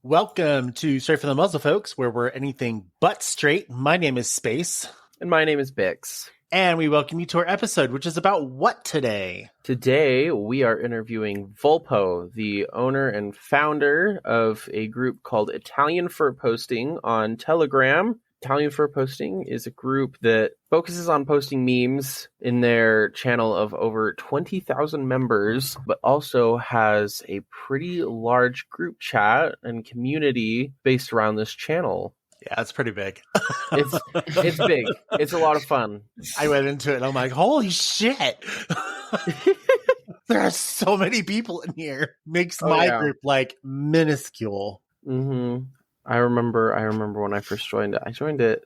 Welcome to Straight from the Muzzle, folks, where we're anything but straight. My name is Space. And my name is Bix. And we welcome you to our episode, which is about what today? Today, we are interviewing Volpo, the owner and founder of a group called Italian Furposting on Telegram. Italian Furposting is a group that focuses on posting memes in their channel of over 20,000 members, but also has a pretty large group chat and community based around this channel. Yeah, it's pretty big. It's big. It's a lot of fun. I went into it and I'm like, holy shit. There are so many people in here. Makes my group like minuscule. Mm-hmm. I remember when I first joined it. I joined it.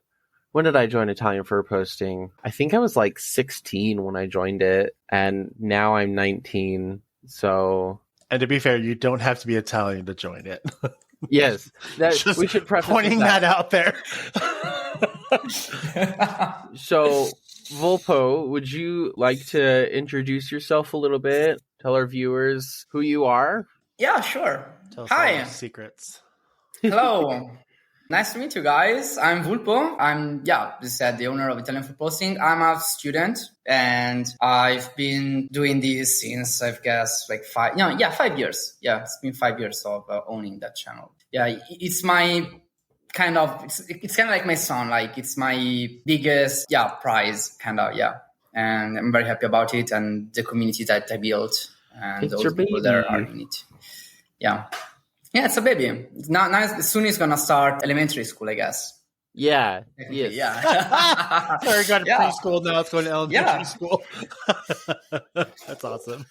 When did I join Italian Furposting? I think I was like 16 when I joined it, and now I'm 19. So, and to be fair, you don't have to be Italian to join it. Yes, we should preface pointing that out there. So, Volpo, would you like to introduce yourself a little bit? Tell our viewers who you are. Yeah, sure. Tell us Hi. all your secrets. Hello. Nice to meet you guys. I'm Vulpo. I'm, as I said, the owner of Italian Furposting. I'm a student and I've been doing this since, I guess, like 5 years. Yeah, it's been 5 years of owning that channel. Yeah, it's my kind of, it's kind of like my son. Like it's my biggest, prize, kind of, And I'm very happy about it and the community that I built and it's those people that are in it. Yeah. Yeah, it's a baby. Soon it's gonna start elementary school, I guess. Yeah. Yes. Yeah. Sorry, got to preschool, now it's going to elementary school. That's awesome.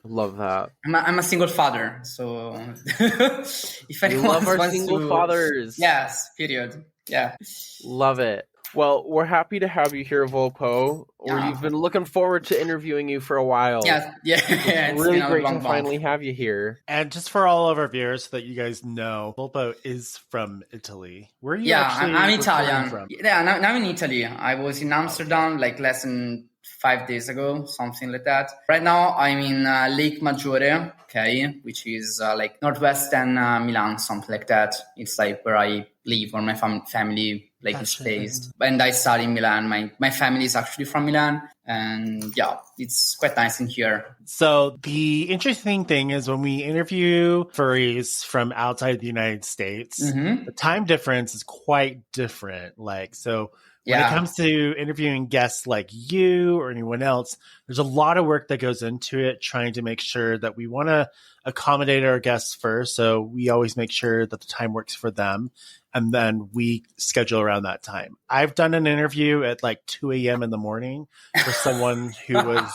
Love that. I'm a single father, so if anyone love our wants single to... fathers. Yes, period. Yeah. Love it. Well, we're happy to have you here, Volpo. We've been looking forward to interviewing you for a while. Yeah. It's really great to finally have you here. And just for all of our viewers, so that you guys know, Volpo is from Italy. Where are you actually I'm Italian. from? Yeah, now I'm in Italy. I was in Amsterdam like less than 5 days ago, something like that. Right now, I'm in Lake Maggiore, which is like northwestern Milan, something like that. It's like where I live, where my family is based. And I study in Milan. My family is actually from Milan. And it's quite nice in here. So the interesting thing is when we interview furries from outside the United States, the time difference is quite different. When it comes to interviewing guests like you or anyone else, there's a lot of work that goes into it, trying to make sure that we want to accommodate our guests first. So we always make sure that the time works for them. And then we schedule around that time. I've done an interview at like 2 a.m. in the morning for someone who was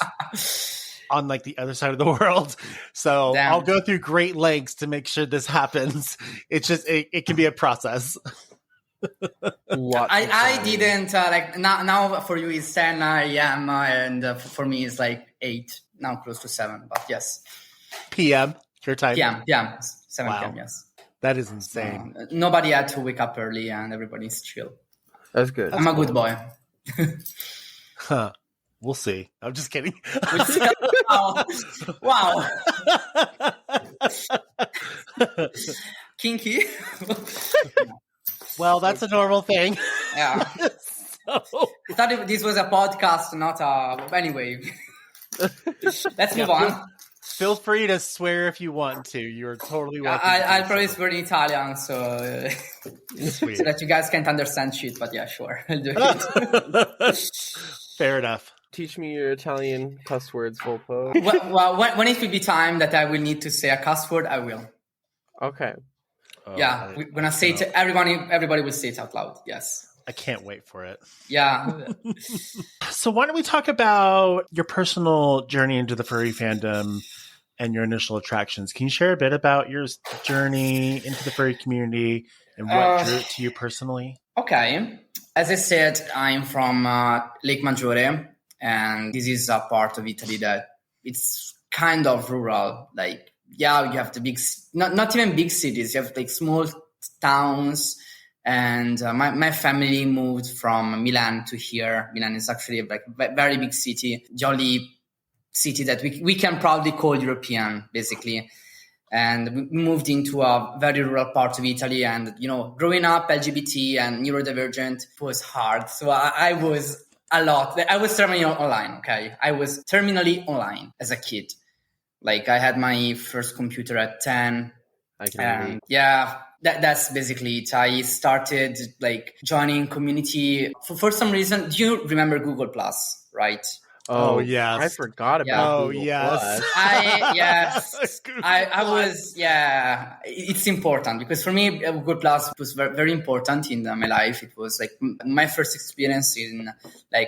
on like the other side of the world. So I'll go through great lengths to make sure this happens. It's just, it can be a process. I didn't now for you it's 10 a.m. and for me it's like 8 now, close to 7, but yes, PM your time. PM 7 p.m. Yes, that is insane. Nobody had to wake up early and everybody's chill. That's good. I'm a good boy. We'll see. I'm just kidding. Wow. Kinky. Well, that's a normal thing. Yeah. I thought this was a podcast, not a... Anyway. Let's move on. Feel free to swear if you want to. You're totally welcome. I'll probably swear in Italian, so that you guys can't understand shit, but yeah, sure. I'll do it. Fair enough. Teach me your Italian cuss words, Volpo. Well, when it will be time that I will need to say a cuss word, I will. Okay. We're gonna say it. Everybody will say it out loud. Yes. I can't wait for it. Yeah. So why don't we talk about your personal journey into the furry fandom and your initial attractions? Can you share a bit about your journey into the furry community and what drew it to you personally? Okay. As I said, I'm from Lake Maggiore, and this is a part of Italy that it's kind of rural. Like, you have the big, not even big cities. You have like small towns. And my family moved from Milan to here. Milan is actually like a very big city, the only city that we can proudly call European, basically. And we moved into a very rural part of Italy. And, growing up LGBT and neurodivergent was hard. So I was a lot. I was terminally online, okay? I was terminally online as a kid. Like, I had my first computer at 10. I can relate. Yeah, that's basically it. I started, joining community. For some reason, do you remember Google Plus, right? Oh yes, I forgot about Google Plus. I was it's important because for me Google Plus was very, very important in my life. It was like my first experience in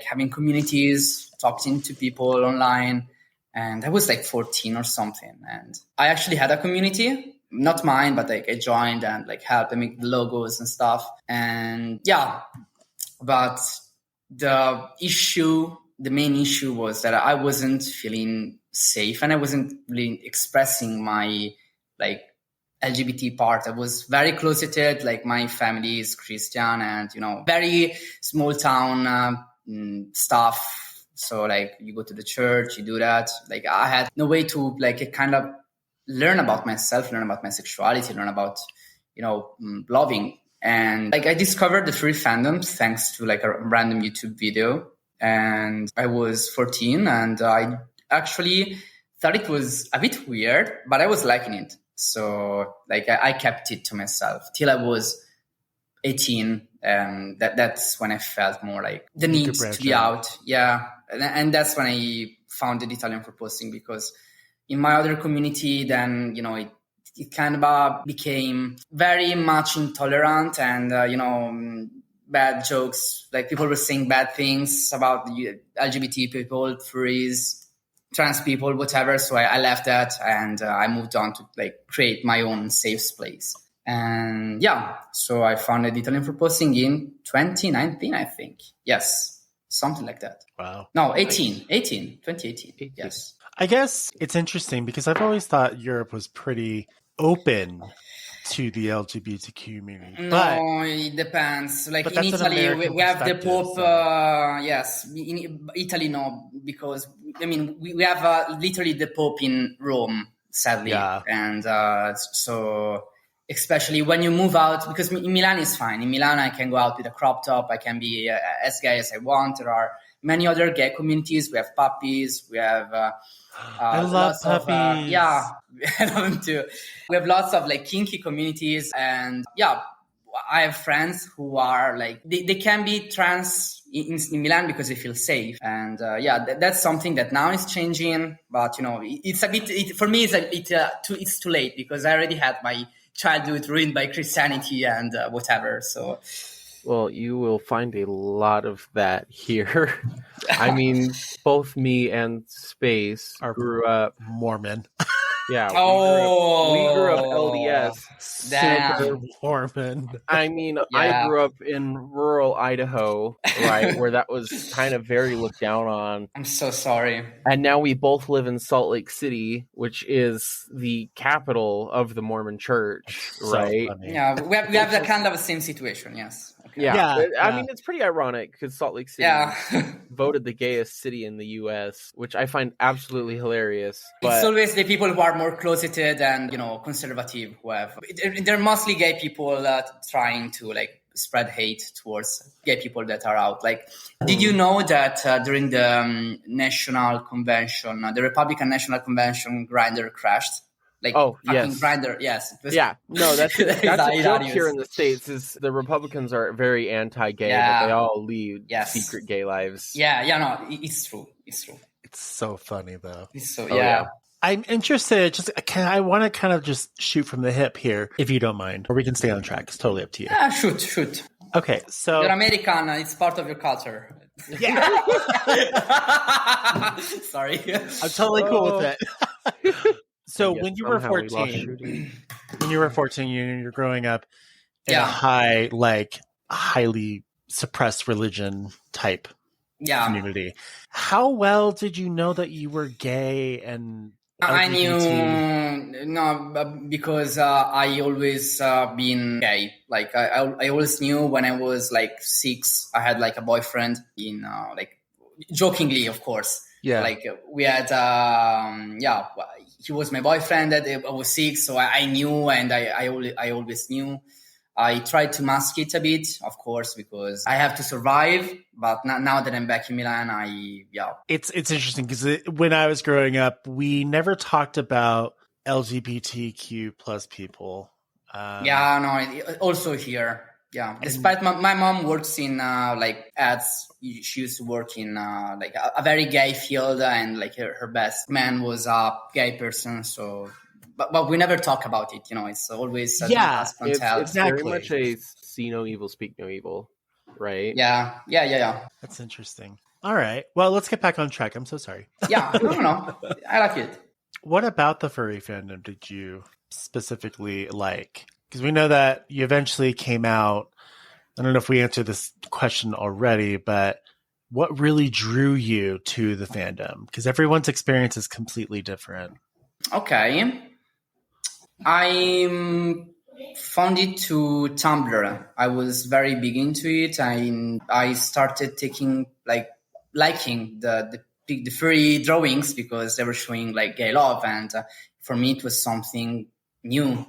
having communities, talking to people online, and I was 14 or something, and I actually had a community, not mine, but I joined and helped make the logos and stuff, and but the main issue was that I wasn't feeling safe and I wasn't really expressing my LGBT part. I was very closeted. My family is Christian and, very small town stuff. So you go to the church, you do that. I had no way to kind of learn about myself, learn about my sexuality, learn about, loving. And I discovered the free fandom thanks to a random YouTube video. And I was 14 and I actually thought it was a bit weird, but I was liking it. So I kept it to myself till I was 18. And that's when I felt more the need to be out. Yeah. And that's when I founded Italian Furposting, because in my other community, then, it kind of became very much intolerant and, bad jokes, people were saying bad things about the LGBT people, furries, trans people, whatever. So I left that and I moved on to create my own safe space. And so I founded Italian Furposting in 2019, I think. Yes, something like that. Wow. No, 2018. Yes. I guess it's interesting because I've always thought Europe was pretty open to the LGBT community. No, it depends. In Italy, we have the Pope. Yes, in Italy, no, because we have literally the Pope in Rome, sadly, and so especially when you move out, because in Milan is fine. In Milan, I can go out with a crop top. I can be as gay as I want. There are many other gay communities. We have puppies. We have. I love puppies. I love them too. We have lots of kinky communities, and I have friends who are they can be trans in Milan because they feel safe, and that's something that now is changing. But it's a bit for me. It's too late because I already had my childhood ruined by Christianity and whatever. So. Well, you will find a lot of that here. Both me and Space grew up Mormon. Yeah. We grew up LDS. Super Mormon. I grew up in rural Idaho, right, where that was kind of very looked down on. I'm so sorry. And now we both live in Salt Lake City, which is the capital of the Mormon Church, right? So funny. Yeah, we have the kind of the same situation, yes. Okay. Yeah. It's pretty ironic because Salt Lake City voted the gayest city in the U.S., which I find absolutely hilarious. But it's always the people who are more closeted and, conservative who have... They're mostly gay people trying to, spread hate towards gay people that are out. Did you know that during the National Convention, the Republican National Convention, Grindr crashed? Yes. Grindr, yes. No, that's a joke here in the States is the Republicans are very anti-gay, but they all lead secret gay lives. No, it's true. It's so funny, though. It's so, I'm interested, I want to kind of just shoot from the hip here, if you don't mind, or we can stay on track. It's totally up to you. Yeah, shoot. Okay, so... You're American, it's part of your culture. Yeah. Sorry. I'm totally cool with it. So when you were 14, you're growing up in a highly suppressed religion type community. How well did you know that you were gay and LGBT? I knew, because I always been gay. I always knew when I was 6, I had a boyfriend in jokingly, of course. Yeah. Like we had, he was my boyfriend that I was sick. So I knew, and I always knew. I tried to mask it a bit, of course, because I have to survive. But now that I'm back in Milan, It's interesting because when I was growing up, we never talked about LGBTQ plus people. Also here. Yeah, despite my mom works in like ads. She used to work in like a very gay field, and like her best man was a gay person. So, but we never talk about it. It's always it's very much a see no evil, speak no evil, right? Yeah. That's interesting. All right, well, let's get back on track. I'm so sorry. Yeah, no, I like it. What about the furry fandom did you specifically like? Because we know that you eventually came out. I don't know if we answered this question already, but what really drew you to the fandom? Because everyone's experience is completely different. Okay. I found it to Tumblr. I was very big into it. I started liking the furry drawings because they were showing like gay love. And for me, it was something new.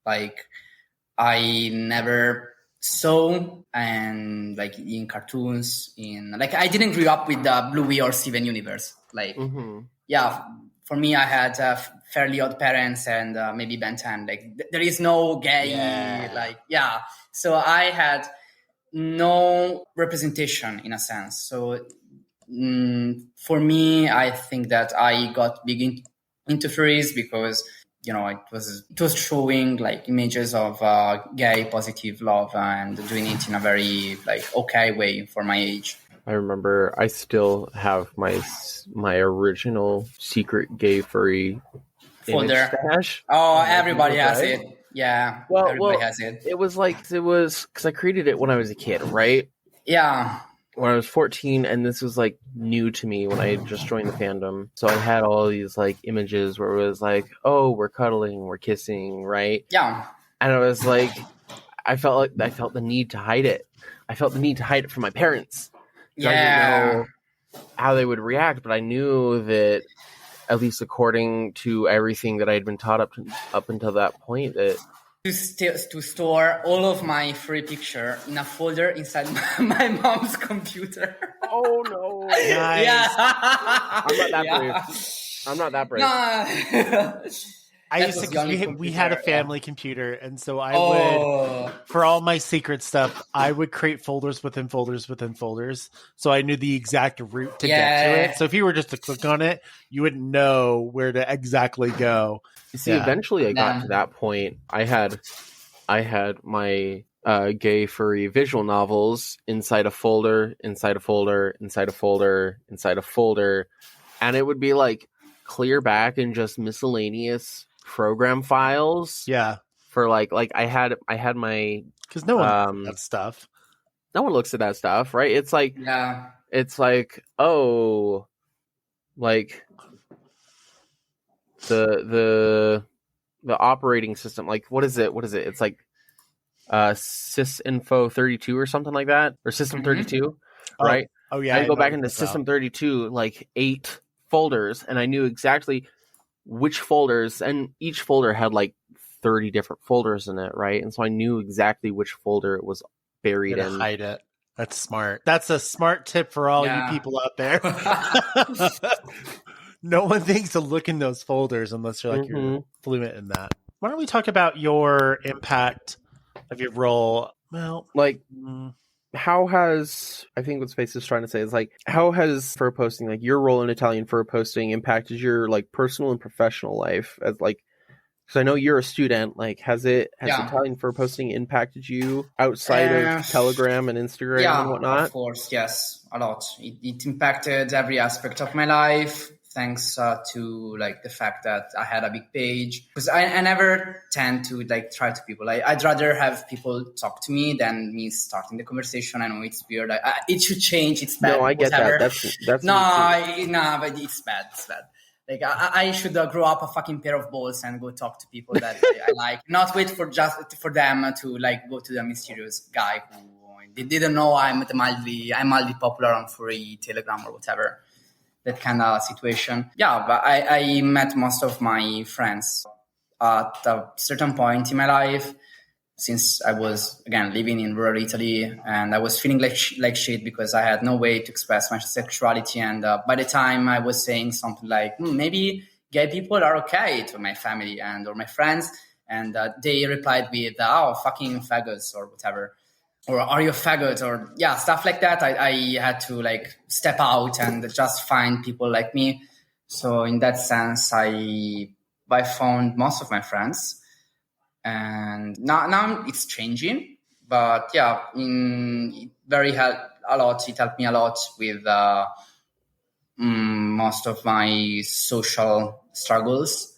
Like I never saw, and like in cartoons, I didn't grow up with the Bluey or Steven universe. Like, for me, I had Fairly Odd Parents and maybe Ben 10. Like there is no gay, so I had no representation in a sense. So for me, I think that I got big into furries because it was showing like images of gay positive love and doing it in a very like okay way for my age. I remember I still have my original secret gay furry folder. Stash. Oh, everybody has it. Yeah. Well, everybody has it. It was because I created it when I was a kid, right? Yeah. When I was 14, and this was like new to me when I had just joined the fandom. So I had all these like images where it was like, oh, we're cuddling, we're kissing, right? Yeah. And I was like, I felt the need to hide it. I felt the need to hide it from my parents. Yeah. I didn't know how they would react, but I knew that, at least according to everything that I had been taught up until that point, that to store all of my free picture in a folder inside my mom's computer. Oh no! Nice. Yeah. I'm not that brave. No. I used to, we had a family computer, and so I would, for all my secret stuff, I would create folders within folders within folders, so I knew the exact route to get to it. So if you were just to click on it, you wouldn't know where to exactly go. See, eventually I got to that point. I had my gay furry visual novels inside a folder, inside a folder, inside a folder, inside a folder, and it would be like clear back and just miscellaneous program files. Yeah. For like I had my, because no one looks at that stuff. No one looks at that stuff, right? It's like it's like, oh, like the operating system, like what is it? It's like sysinfo 32 or something like that, or system 32, right? Oh yeah. I go back into system 32, like 8 folders, and I knew exactly which folders, and each folder had like 30 different folders in it, right? And so I knew exactly which folder it was buried in. Hide it. That's smart. That's a smart tip for all you people out there. No one thinks to look in those folders unless you're like you're fluent in that. Why don't we talk about your impact of your role? Well, like how has, I think what Space is trying to say is like, how has fur posting, like your role in Italian fur posting, impacted your like personal and professional life? As like, because I know you're a student, like has Italian fur posting impacted you outside of Telegram and Instagram and whatnot? Of course, yes, a lot. It impacted every aspect of my life. Thanks to like the fact that I had a big page, because I never tend to like try to people. I'd rather have people talk to me than me starting the conversation. I know it's weird. It should change. It's bad. No, I get whatever. that. That's no, but it's bad. It's bad. Like I should grow up a fucking pair of balls and go talk to people that I like. Not wait for them to like go to the mysterious guy who they didn't know I'm mildly popular on furry Telegram or whatever. that kind of situation. Yeah, but I met most of my friends at a certain point in my life, since I was, again, living in rural Italy, and I was feeling like shit because I had no way to express my sexuality. And by the time I was saying something like, maybe gay people are okay to my family or my friends, and they replied with, oh, fucking faggots or whatever. Or are you a faggot? Or stuff like that. I had to like step out and just find people like me. So in that sense, I found most of my friends. And now it's changing, but it helped me a lot with most of my social struggles.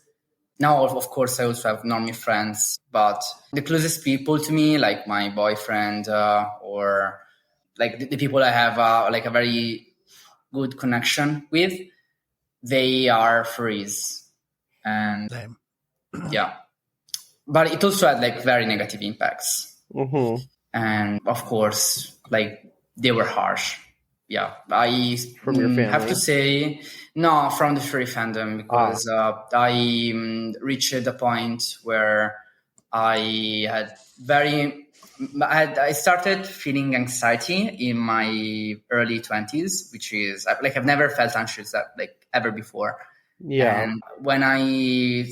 Now, of course, I also have normie friends, but the closest people to me, like my boyfriend or like the people I have like a very good connection with, they are furries. And yeah. But it also had like very negative impacts. Mm-hmm. And of course, like they were harsh. Yeah. From your family? Have to say, no, from the furry fandom, because I reached a point where I started feeling anxiety in my early 20s, which is like I've never felt anxious like ever before. Yeah. And when I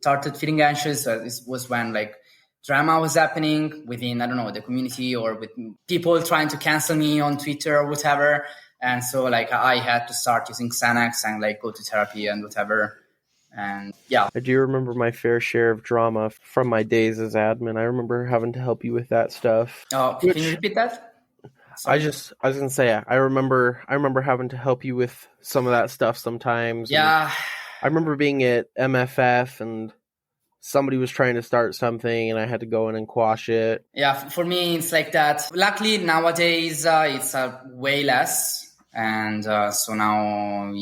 started feeling anxious, this was when like drama was happening within, I don't know, the community, or with people trying to cancel me on Twitter or whatever. And so like I had to start using Xanax and like go to therapy and whatever. And yeah. I do remember my fair share of drama from my days as admin. I remember having to help you with that stuff. Oh, can you repeat that? Sorry. I was gonna say, I remember having to help you with some of that stuff sometimes. Yeah. I remember being at MFF and somebody was trying to start something and I had to go in and quash it. Yeah, for me, it's like that. Luckily, nowadays, it's way less. And so now,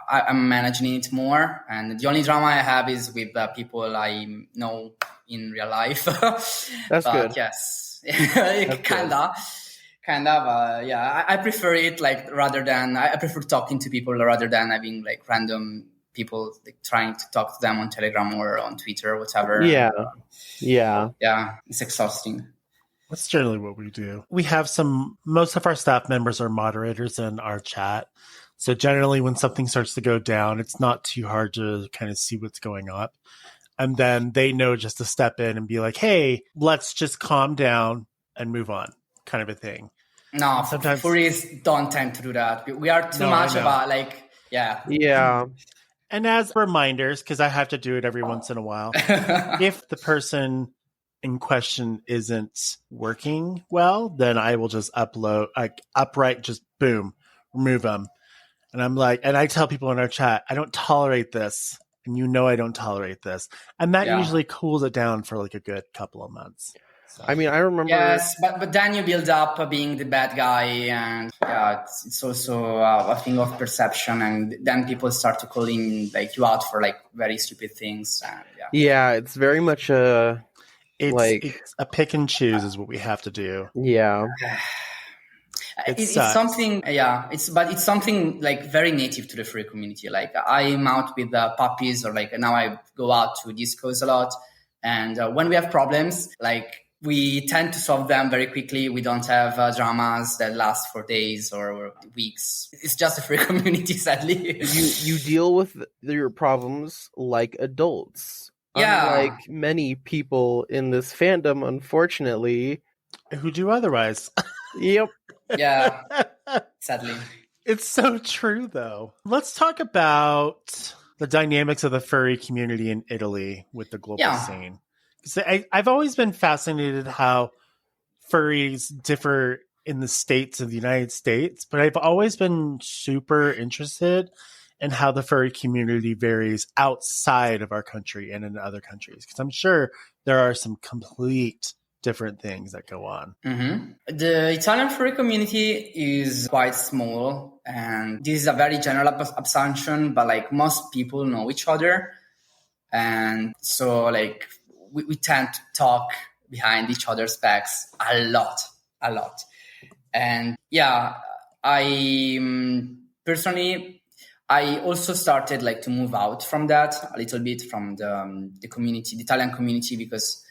I'm managing it more. And the only drama I have is with people I know in real life. That's good. Yes, kinda. I prefer it I prefer talking to people rather than having like random people like trying to talk to them on Telegram or on Twitter or whatever. Yeah, it's exhausting. That's generally what we do. We have most of our staff members are moderators in our chat. So generally when something starts to go down, it's not too hard to kind of see what's going on. And then they know just to step in and be like, hey, let's just calm down and move on, kind of a thing. No, sometimes furries don't tend to do that. We are too much about like, Yeah. And as reminders, because I have to do it every once in a while, if the person in question isn't working well, then I will just just boom, remove them. And I'm like, and I tell people in our chat, I don't tolerate this. And I don't tolerate this. And that usually cools it down for like a good couple of months. So. I mean, I remember. Yes, but then you build up being the bad guy, and it's also a thing of perception, and then people start to calling like you out for like very stupid things. And, it's very much it's a pick and choose is what we have to do. Yeah. It's something, it's something like very native to the furry community. Like I'm out with puppies, or like now I go out to discos a lot, and when we have problems, like we tend to solve them very quickly. We don't have dramas that last for days or weeks. It's just a free community, sadly. You deal with your problems like adults. Unlike many people in this fandom, unfortunately. Who do otherwise. Yep. Yeah, sadly. It's so true, though. Let's talk about the dynamics of the furry community in Italy with the global scene. I've always been fascinated how furries differ in the states of the United States, but I've always been super interested in how the furry community varies outside of our country and in other countries, because I'm sure there are some complete different things that go on. Mm-hmm. The Italian furry community is quite small, and this is a very general assumption, but like most people know each other, and so like we tend to talk behind each other's backs a lot. And I personally, I also started like to move out from that a little bit, from the community, the Italian community, because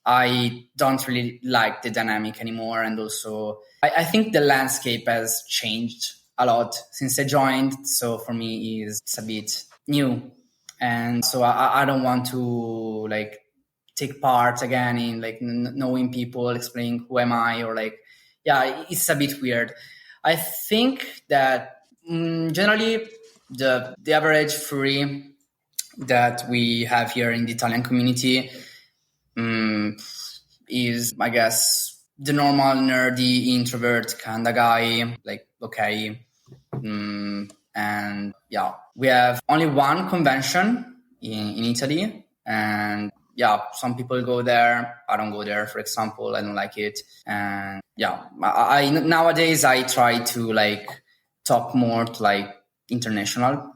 I don't really like the dynamic anymore. And also I think the landscape has changed a lot since I joined. So for me, it's a bit new. And so I don't want to like take part again in like knowing people, explaining who am I, or like, yeah, it's a bit weird. I think that generally the average furry that we have here in the Italian community is, I guess, the normal nerdy introvert kind of guy, like, okay. And yeah, we have only one convention in Italy, and yeah, some people go there. I don't go there, for example. I don't like it. And yeah, I nowadays I try to like talk more to like international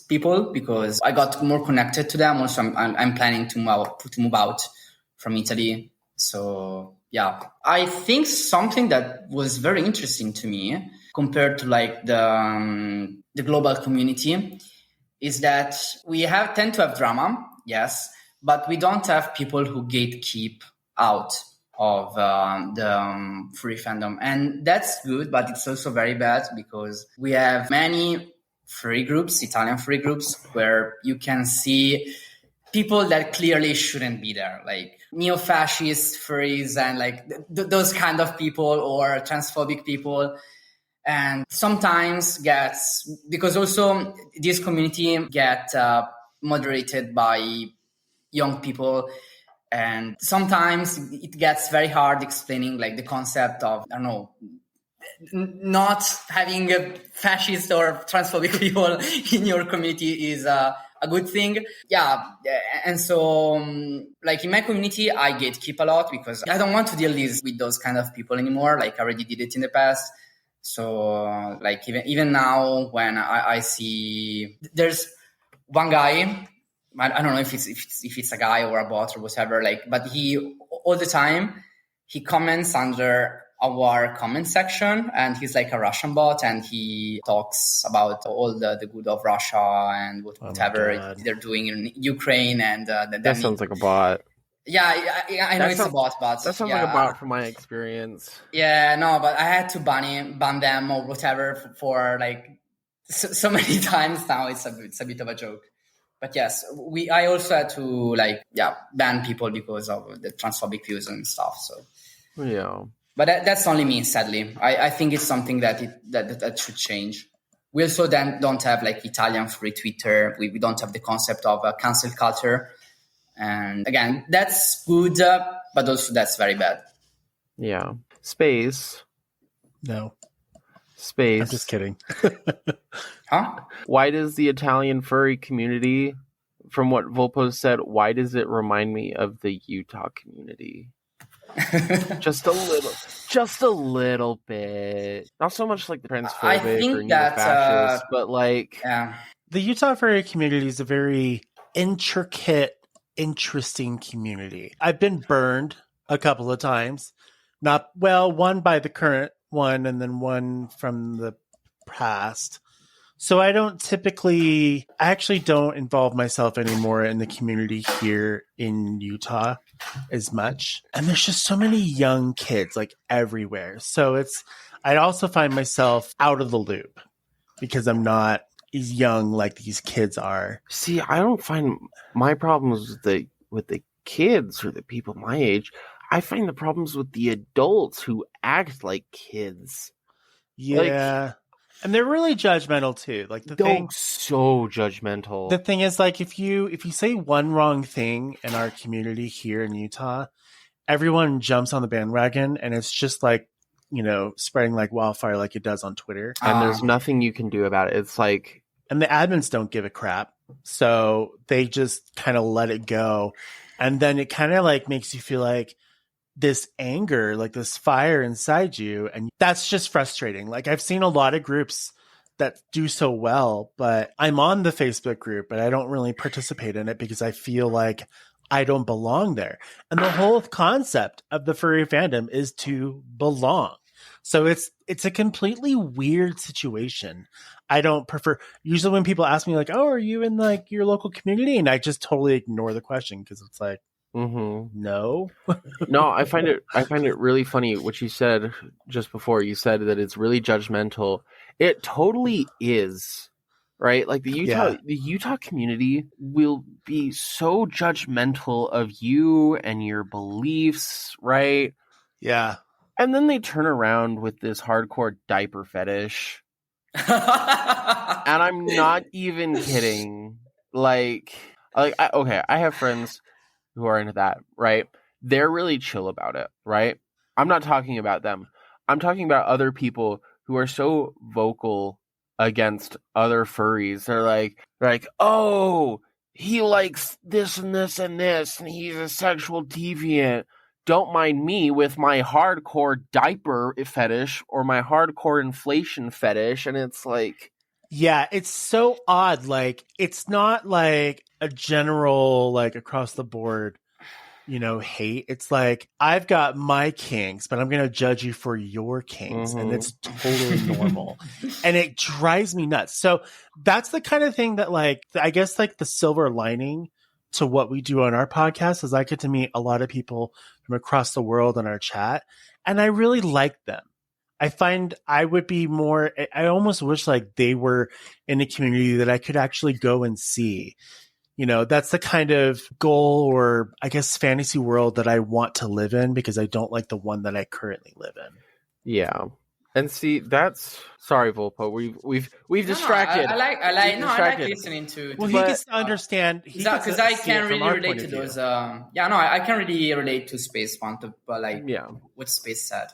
people, because I got more connected to them. Also, I'm planning to move out from Italy. So yeah, I think something that was very interesting to me compared to like the global community is that we tend to have drama, yes, but we don't have people who gatekeep out of the furry fandom. And that's good, but it's also very bad, because we have many furry groups, Italian furry groups, where you can see people that clearly shouldn't be there, like neo-fascist furries and like those kind of people, or transphobic people. And sometimes because also this community get moderated by young people, and sometimes it gets very hard explaining like the concept of, I don't know, not having a fascist or transphobic people in your community is a good thing. Yeah. And so like in my community, I gatekeep a lot, because I don't want to deal with those kind of people anymore. Like I already did it in the past. So like even now when I see there's one guy, I don't know if it's a guy or a bot or whatever, like, but he all the time he comments under our comment section, and he's like a Russian bot, and he talks about all the good of Russia and whatever they're doing in Ukraine. And that sounds like a bot. Yeah, I know it's a bot, but that sounds like a bot from my experience. Yeah, no, but I had to ban them or whatever for like so many times now. It's a bit of a joke. But yes, I also had to like ban people because of the transphobic views and stuff. So yeah, but that's only me, sadly. I think it's something that should change. We also then don't have like Italian free Twitter. We don't have the concept of a cancel culture. And again, that's good, but also that's very bad. Yeah. Space. No. Space. I'm just kidding. Huh? Why does the Italian furry community, from what Volpo said, why does it remind me of the Utah community? Just a little bit. Not so much like the transphobic or neo-fascist, but like... Yeah. The Utah furry community is a very intricate, interesting community. I've been burned a couple of times. One by the current one and then one from the past. So I actually don't involve myself anymore in the community here in Utah as much. And there's just so many young kids like everywhere. So I also find myself out of the loop because I'm not as young like these kids are. See, I don't find my problems with the kids or the people my age. I find the problems with the adults who act like kids. Yeah. And they're really judgmental too. Like so judgmental. The thing is, like, if you say one wrong thing in our community here in Utah, everyone jumps on the bandwagon, and it's just like, spreading like wildfire, like it does on Twitter. And there's nothing you can do about it. It's like, and the admins don't give a crap, so they just kind of let it go, and then it kind of like makes you feel like this anger, like this fire inside you. And that's just frustrating. Like I've seen a lot of groups that do so well, but I'm on the Facebook group, but I don't really participate in it because I feel like I don't belong there. And the whole concept of the furry fandom is to belong. So it's a completely weird situation. I don't prefer, usually when people ask me like, oh, are you in like your local community? And I just totally ignore the question because it's like, no. No, I find it really funny what you said just before. You said that it's really judgmental. It totally is, right? Like the Utah community will be so judgmental of you and your beliefs, right? Yeah. And then they turn around with this hardcore diaper fetish. And I'm not even kidding. I have friends who are into that, right? They're really chill about it, right? I'm not talking about them. I'm talking about other people who are so vocal against other furries. They're like, oh, he likes this and this and this, and he's a sexual deviant. Don't mind me with my hardcore diaper fetish or my hardcore inflation fetish. And it's like, yeah, it's so odd. Like, it's not like a general, like across the board, hate. It's like, I've got my kinks, but I'm going to judge you for your kinks. And it's totally normal. And it drives me nuts. So that's the kind of thing that, like, I guess like the silver lining to what we do on our podcast is I get to meet a lot of people from across the world in our chat. And I really like them. I find I would be more, I almost wish like they were in a community that I could actually go and see. That's the kind of goal or I guess fantasy world that I want to live in because I don't like the one that I currently live in. Yeah. And see, sorry, Volpo. We've distracted. I like listening to. Well, he gets to understand because I can really relate to those. I can really relate to Space Font, but what Space said.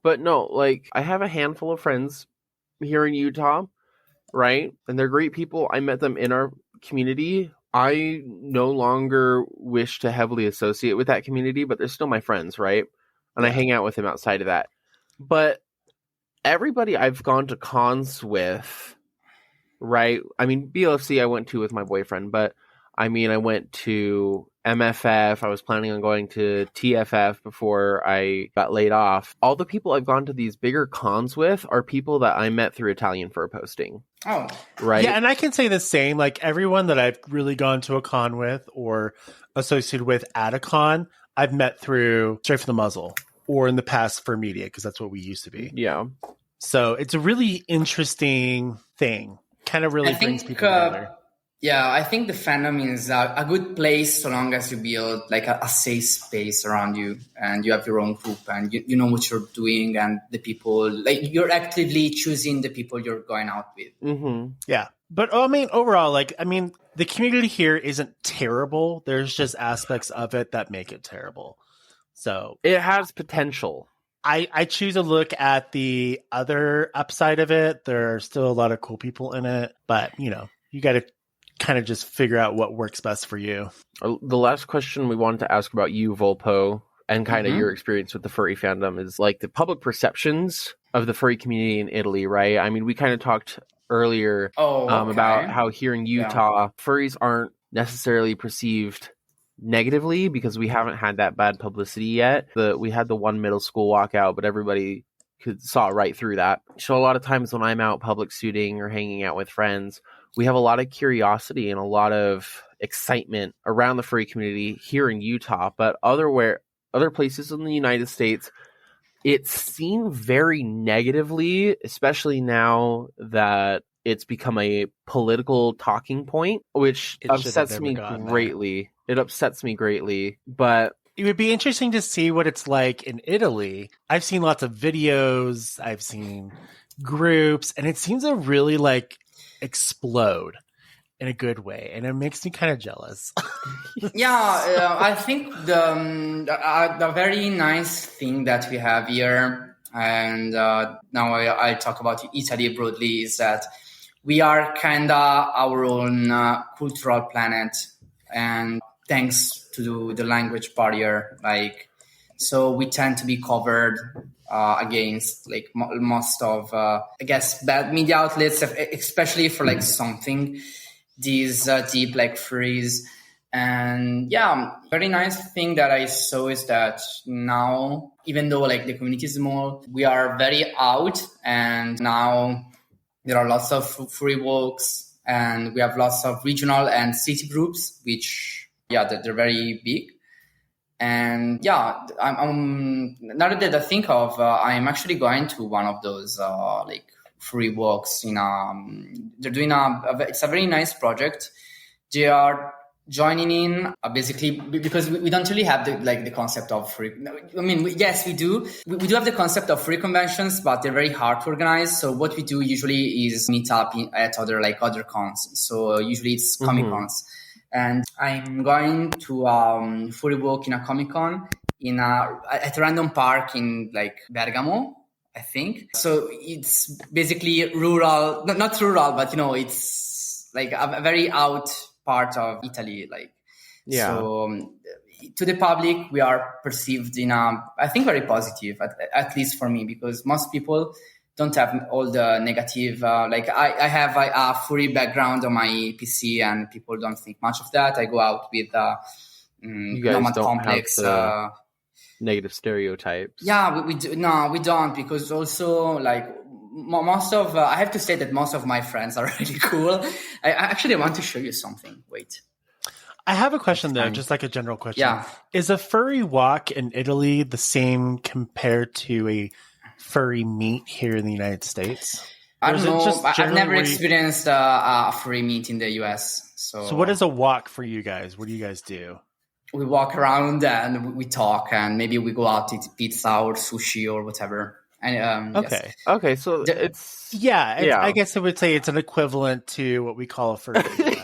But no, like I have a handful of friends here in Utah, right? And they're great people. I met them in our community. I no longer wish to heavily associate with that community, but they're still my friends, right? And I hang out with them outside of that. But everybody I've gone to cons with, right? I mean, BLFC I went to with my boyfriend, but I mean, I went to MFF. I was planning on going to TFF before I got laid off. All the people I've gone to these bigger cons with are people that I met through Italian Furposting. Oh, right. Yeah, and I can say the same. Like everyone that I've really gone to a con with or associated with at a con, I've met through Straight from the Muzzle or in the past for media because that's what we used to be. Yeah. So it's a really interesting thing. Kind of really brings people together. Yeah, I think the fandom is a good place so long as you build like a safe space around you and you have your own group and you know what you're doing and the people, like you're actively choosing the people you're going out with. Mm-hmm. Yeah. But I mean, overall, the community here isn't terrible. There's just aspects of it that make it terrible. So it has potential. I choose to look at the other upside of it. There are still a lot of cool people in it, but you got to kind of just figure out what works best for you. The last question we wanted to ask about you, Volpo, and kind of your experience with the furry fandom is like the public perceptions of the furry community in Italy, right? I mean, we kind of talked earlier about how here in Utah, furries aren't necessarily perceived negatively because we haven't had that bad publicity yet. We had the one middle school walkout, but everybody saw right through that. So a lot of times when I'm out public shooting or hanging out with friends, we have a lot of curiosity and a lot of excitement around the furry community here in Utah, but other places in the United States, it's seen very negatively, especially now that it's become a political talking point, which upsets me greatly. It upsets me greatly, but it would be interesting to see what it's like in Italy. I've seen lots of videos, I've seen groups, and it seems to really explode in a good way, and it makes me kind of jealous. I think the very nice thing that we have here, and now I talk about Italy broadly, is that we are kind of our own cultural planet, and thanks to the language barrier, so we tend to be covered against most of I guess bad media outlets, especially for something these deep furries. And yeah, very nice thing that I saw is that now, even though like the community is small, we are very out, and now there are lots of furry walks, and we have lots of regional and city groups, which they're very big. And yeah, I'm now that I think of, I'm actually going to one of those like free walks in they're doing it's a very nice project. They are joining in basically because we don't really have the concept of free. I mean, yes, we do. We do have the concept of free conventions, but they're very hard to organize. So what we do usually is meet up at other cons. So usually it's Comic Cons. And I'm going to furry walk in a Comic Con at a random park in Bergamo, I think. So it's basically rural, not rural, but it's like a very out part of Italy. So to the public, we are perceived in I think very positive, at least for me, because most people don't have all the negative, I have a furry background on my PC, and people don't think much of that. I go out with you guys Nomad don't Complex. Have the negative stereotypes. Yeah, we do. No, we don't, because also most of, I have to say that most of my friends are really cool. I actually want to show you something. Wait. I have a question though, just like a general question. Yeah. Is a furry walk in Italy the same compared to a furry meet here in the United States? I don't know. I've never experienced a furry meet in the US. So what is a walk for you guys? What do you guys do? We walk around and we talk, and maybe we go out to eat pizza or sushi or whatever. And okay. Yes. Okay. So it's I guess I would say it's an equivalent to what we call a furry meet.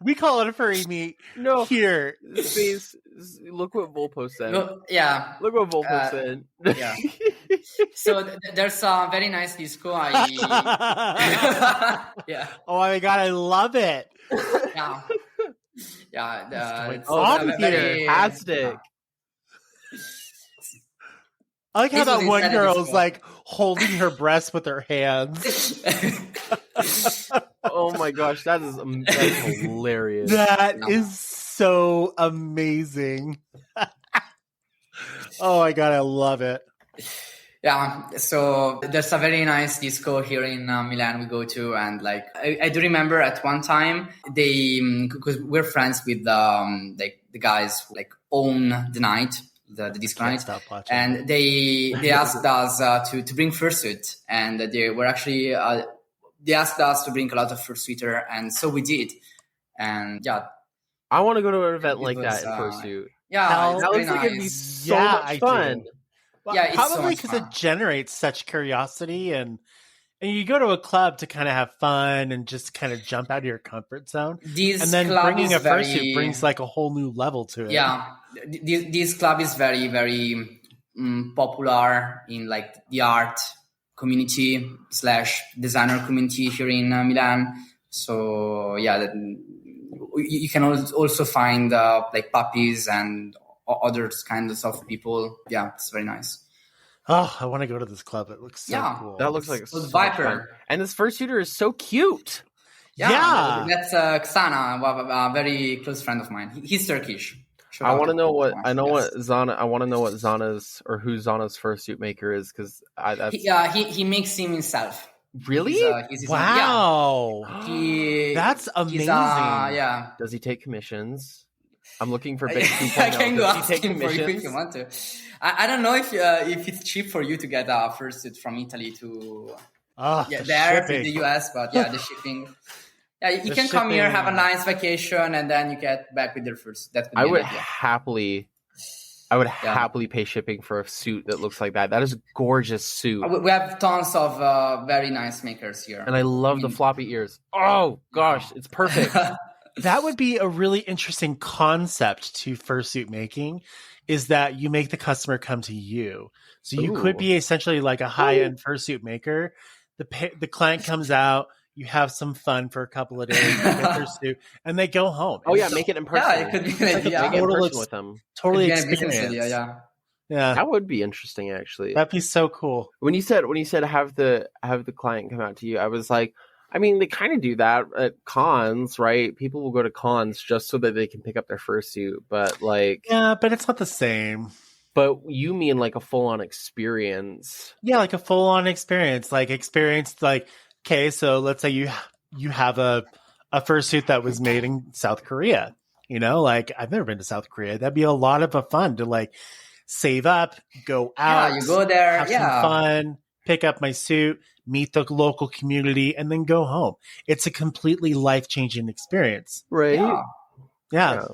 We call it a furry meet. No, here. Look what Volpo said. No, yeah. Look what Volpo said. Yeah. So there's a very nice disco. Yeah. Oh my god, I love it. Yeah. Yeah. It's fantastic. I like how that one girl's holding her breast with her hands. Oh my gosh, that's hilarious. That is so amazing. Oh my god, I love it. Yeah, so there's a very nice disco here in Milan we go to, and I do remember at one time because we're friends with the guys who own the night, the disco night, and they asked us to bring fursuit, and they were actually they asked us to bring a lot of fursuiter, and so we did, and yeah. I want to go to an event like that in fursuit. Yeah, that looks like it'd be so much fun. Well, yeah, probably because it generates such curiosity, and you go to a club to kind of have fun and just kind of jump out of your comfort zone. And then bringing a fursuit brings a whole new level to it. Yeah, this club is very, very popular in the art community / designer community here in Milan. So yeah, you can also find puppies and other kinds of people. Yeah, it's very nice. Oh, I want to go to this club. It looks so cool. That looks like so Viper. Fun. And this fursuiter is so cute. Yeah. That's Xana, a very close friend of mine. He's Turkish. I want to know what Zana. I want to know what Zana's or who Zana's fursuit maker is, because he makes him himself. Really? He's wow. That's amazing. Yeah. Does he take commissions? I'm looking for big 2.0. I can go ask him for you if you want to. I don't know if it's cheap for you to get a fursuit from Italy to there to the US, but the shipping. Yeah, you can come here, have a nice vacation, and then you get back with your fursuit. I would happily pay shipping for a suit that looks like that. That is a gorgeous suit. We have tons of very nice makers here. And I love the floppy ears. Oh, gosh, it's perfect. That would be a really interesting concept to fursuit making, is that you make the customer come to you. So you could be essentially like a high-end fursuit maker. The client comes out, you have some fun for a couple of days, you get their suit, and they go home. Oh, yeah, make it in person. Yeah, it could be an idea. Make it in person with them. Totally experience. Yeah. That would be interesting, actually. That'd be so cool. When you said have the client come out to you, I was like, I mean, they kind of do that at cons, right? People will go to cons just so that they can pick up their fursuit, but like... Yeah, but it's not the same. But you mean like a full-on experience. Yeah, like a full-on experience. Okay, so let's say you have a fursuit that was made in South Korea. Like I've never been to South Korea. That'd be a lot of fun to like save up, go out, you go there, have some fun, pick up my suit, meet the local community, and then go home. It's a completely life-changing experience. Right? Yeah.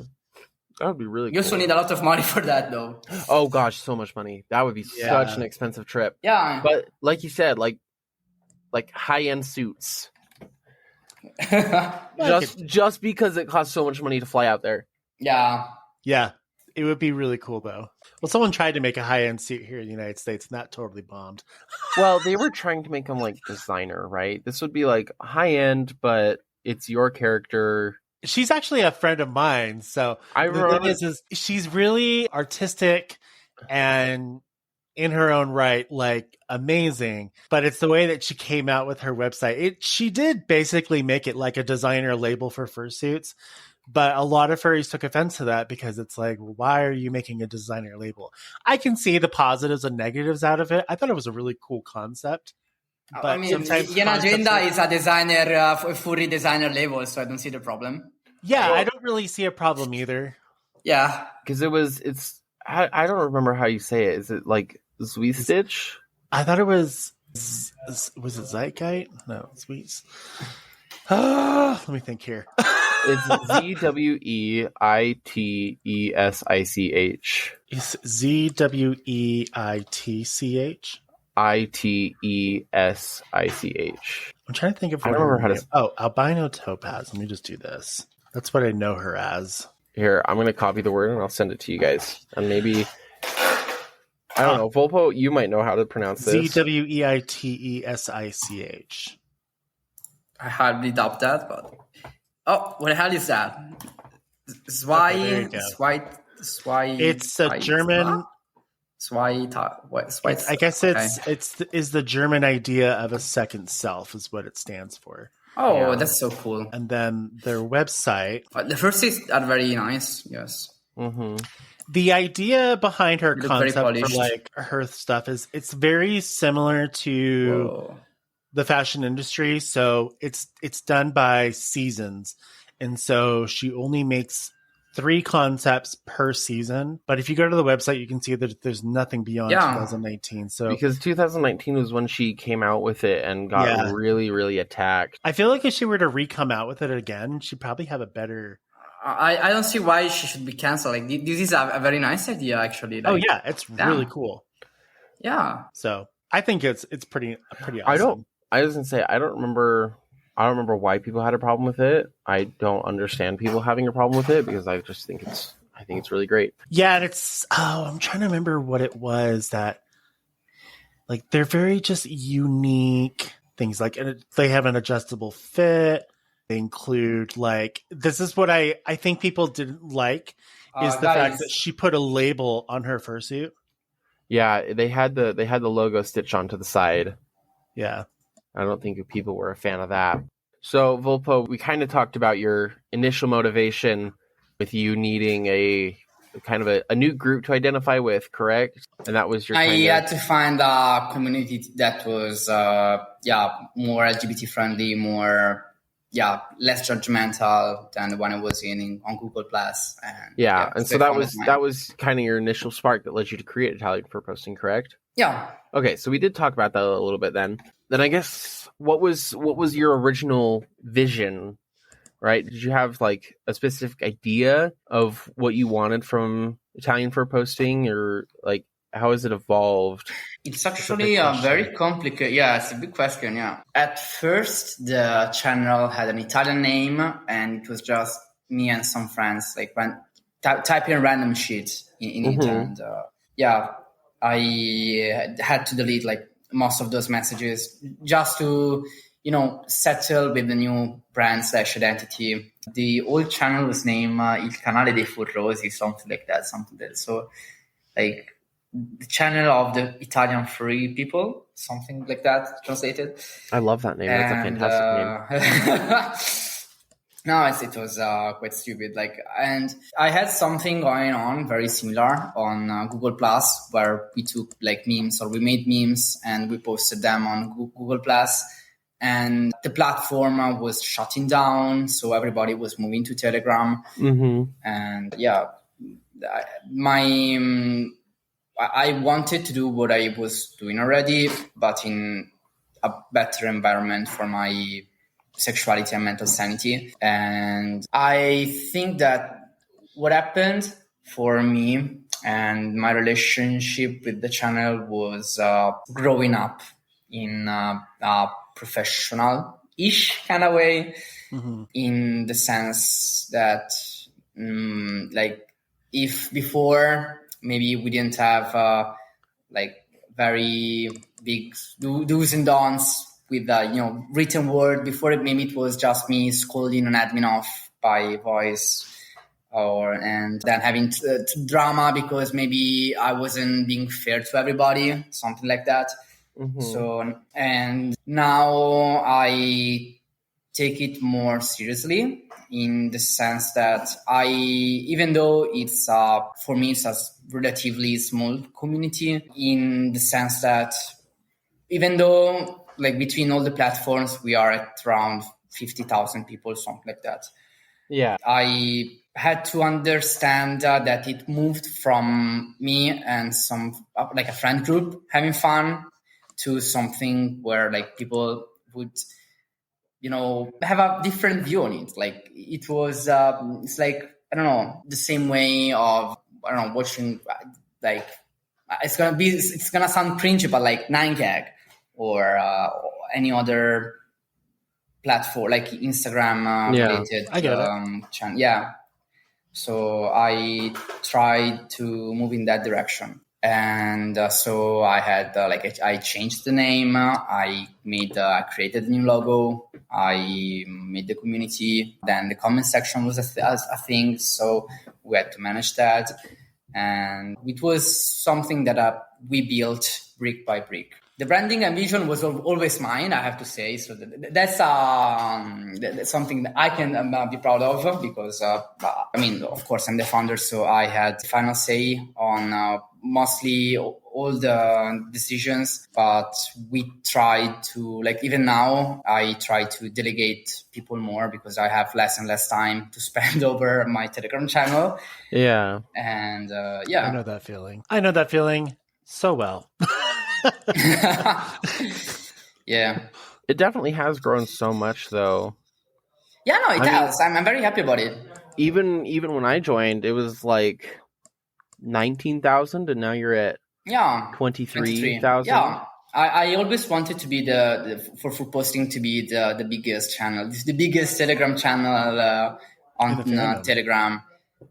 That would be really cool. You also need a lot of money for that, though. Oh, gosh, so much money. That would be such an expensive trip. Yeah. But like you said, like high-end suits. just because it costs so much money to fly out there. Yeah. Yeah. It would be really cool, though. Well, someone tried to make a high-end suit here in the United States, and that totally bombed. Well, they were trying to make them, like, designer, right? This would be, like, high-end, but it's your character. She's actually a friend of mine, so the thing is she's really artistic and in her own right, like, amazing. But it's the way that she came out with her website. She did basically make it like a designer label for fursuits. But a lot of furries took offense to that because it's like, well, why are you making a designer label? I can see the positives and negatives out of it. I thought it was a really cool concept. But I mean, Agenda is a designer, furry designer label, so I don't see the problem. Yeah, I don't really see a problem either. Yeah. Because I don't remember how you say it. Is it like Sweet Stitch? I thought it was it Zeitgeist? No, Sweet. Let me think here. It's Zweitech. It's Zweitch? ITESICH. I'm trying to think of. I don't remember how to. Oh, albino topaz. Let me just do this. That's what I know her as. Here, I'm going to copy the word and I'll send it to you guys. And maybe, I don't know, Volpo, you might know how to pronounce this. Zweitesich. I hardly doubt that, but what the hell is that? It's a German. I guess it's the German idea of a second self is what it stands for. Oh, that's so cool. And then their website. The fursuits are very nice, yes. Mm-hmm. The idea behind her concept for like her stuff is it's very similar to the fashion industry. So it's done by seasons. And so she only makes 3 concepts per season. But if you go to the website, you can see that there's nothing beyond 2019. So because 2019 was when she came out with it and got really, really attacked. I feel like if she were to re-come out with it again, she'd probably have a better... I don't see why she should be canceled. Like this is a very nice idea, actually. Like, it's really cool. Yeah. So I think it's pretty awesome. I was gonna say I don't remember why people had a problem with it. I don't understand people having a problem with it because I just think it's really great. Yeah, and I'm trying to remember what it was that like they're very just unique things. Like they have an adjustable fit. They include like this is what I think people didn't like is the fact that she put a label on her fursuit. Yeah, they had the logo stitched onto the side. Yeah. I don't think people were a fan of that. So, Volpo, we kind of talked about your initial motivation with you needing a kind of a new group to identify with, correct? And that was your I had to find a community that was, more LGBT friendly, more, less judgmental than the one I was on Google Plus. And so that was kind of your initial spark that led you to create Italian Furposting, correct? Yeah. Okay, so we did talk about that a little bit then. Then I guess what was your original vision, right? Did you have like a specific idea of what you wanted from Italian Furposting, or like how has it evolved? It's actually very complicated. Yeah, it's a big question. Yeah. At first, the channel had an Italian name, and it was just me and some friends like type in random shit in it, and I had to delete like most of those messages just to, settle with the new brand / identity. The old channel was named Il Canale dei Furrosi, something like that. So like the channel of the Italian furry people. something like that translated. I love that name. That's a fantastic name. No, it was quite stupid. And I had something going on very similar on Google Plus, where we took memes, or we made memes and we posted them on Google Plus, and the platform was shutting down, so everybody was moving to Telegram. And I wanted to do what I was doing already, but in a better environment for my sexuality and mental sanity. And I think that what happened for me and my relationship with the channel was growing up in a professional-ish kind of way, in the sense that if before maybe we didn't have very big do's and don'ts with written word. Before maybe it was just me scolding an admin off by voice, and then having drama because maybe I wasn't being fair to everybody, something like that. So, and now I take it more seriously, in the sense that even though it's for me it's a relatively small community, in the sense that even though between all the platforms we are at around 50,000 people, something like that. Yeah, I had to understand that it moved from me and some a friend group having fun to something where people would have a different view on it. It was it's I don't know, the same way of watching it's gonna sound cringy, but 9gag or any other platform Instagram related channel. Yeah. So I tried to move in that direction. And so I had I changed the name. I created a new logo. I made the community. Then the comment section was a thing. So we had to manage that. And it was something that we built brick by brick. The branding and vision was always mine, I have to say. So that's something that I can be proud of, because, of course, I'm the founder, so I had final say on mostly all the decisions. But we tried to, even now, I try to delegate people more, because I have less and less time to spend over my Telegram channel. Yeah. And I know that feeling so well. Yeah, it definitely has grown so much, though. Yeah, no, it has. I'm very happy about it. Even when I joined, it was 19,000, and now you're at 23,000. Yeah, I always wanted to be for Furposting to be the biggest channel. This is the biggest Telegram channel on Telegram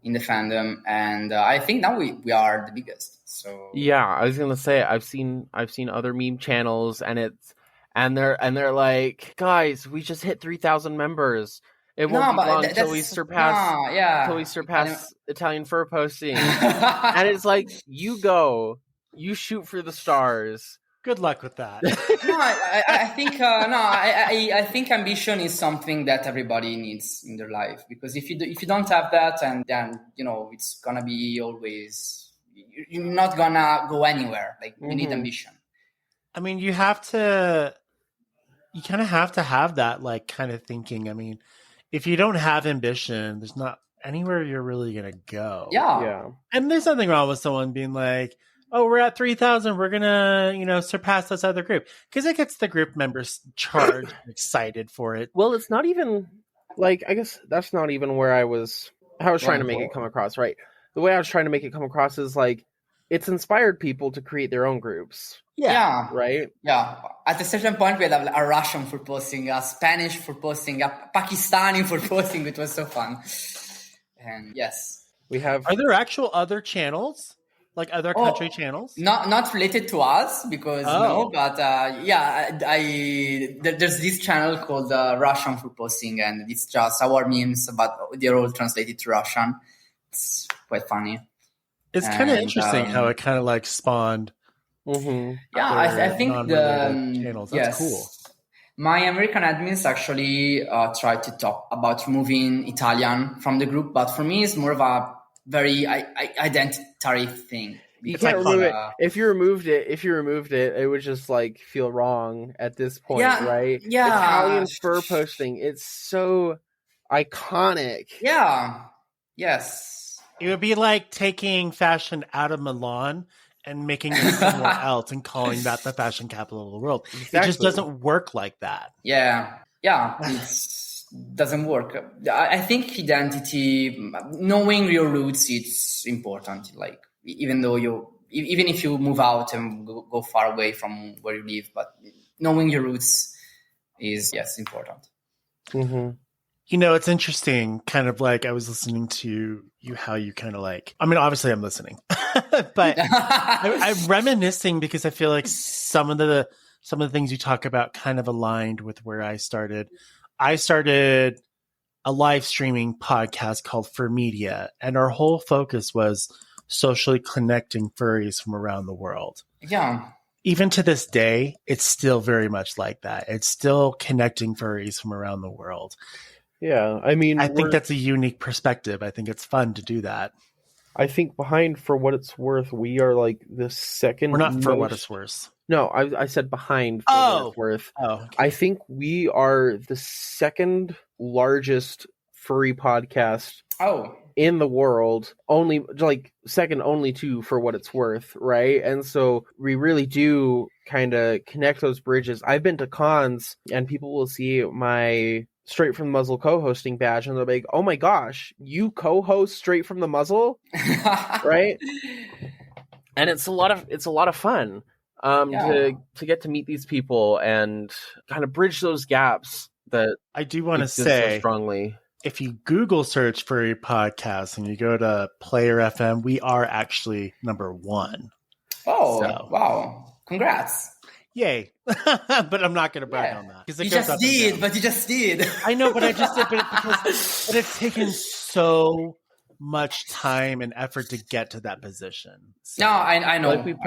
in the fandom, and I think now we are the biggest. So yeah, I was gonna say I've seen other meme channels, and they're like, guys, we just hit 3,000 members. It won't be long until we surpass Italian Furposting. And it's you shoot for the stars. Good luck with that. I think ambition is something that everybody needs in their life, because if you don't have that, and then it's gonna be always, you're not gonna go anywhere. You need ambition. I mean, you kind of have to have that kind of thinking. I mean, if you don't have ambition, there's not anywhere you're really gonna go. Yeah. And there's nothing wrong with someone being like, oh, we're at 3,000. We're gonna, surpass this other group, because it gets the group members charged, excited for it. Well, it's not even I guess that's not even where I was trying to make it come across, right? The way I was trying to make it come across is it's inspired people to create their own groups. Yeah. Right? Yeah. At a certain point, we had a Russian Furposting, a Spanish Furposting, a Pakistani Furposting. It was so fun. And yes. Are there actual other channels? Other country channels? Not related to us, because no, but there's this channel called Russian Furposting, and it's just our memes, but they're all translated to Russian. It's quite funny. It's kind of interesting how it kind of spawned Yeah, I think non-related channels. That's cool. My American admins actually tried to talk about removing Italian from the group, but for me, it's more of a very identitary thing. You can't remove it. If you removed it, it would just like feel wrong at this point, right? Yeah. Italian fur posting. It's so iconic. Yeah. Yes. It would be like taking fashion out of Milan and making it somewhere else and calling that the fashion capital of the world. Exactly. It just doesn't work like that. Yeah. It doesn't work. I think identity, knowing your roots, it's important. Like, even if you move out and go far away from where you live, but knowing your roots is, important. Mm-hmm. You know, it's interesting, kind of like I was listening to you, how you kind of like, I mean, obviously I'm listening, but I'm reminiscing because I feel like some of the things you talk about kind of aligned with where I started. I started a live streaming podcast called Fur Media, and our whole focus was socially connecting furries from around the world. Yeah. Even to this day, it's still very much like that. It's still connecting furries from around the world. Yeah, I mean, I think that's a unique perspective. I think it's fun to do that. I think behind For What It's Worth, we are like the second. We're not For What It's Worth. No, I said behind For What It's Worth. Oh, okay. I think we are the second largest furry podcast in the world, only like second only to For What It's Worth, right? And so we really do kind of connect those bridges. I've been to cons and people will see my Straight from the Muzzle co-hosting badge and they're like, oh my gosh, you co-host Straight from the Muzzle? Right? And it's a lot of fun to get to meet these people and kind of bridge those gaps that I do want to say so strongly. If you Google search furry podcast and you go to Player FM, we are actually number 1. Oh, so. Wow. Congrats. Yay. But I'm not going to brag on that. You just did. I know, but I just did, but it's taken so much time and effort to get to that position. So, no, I know. Like we've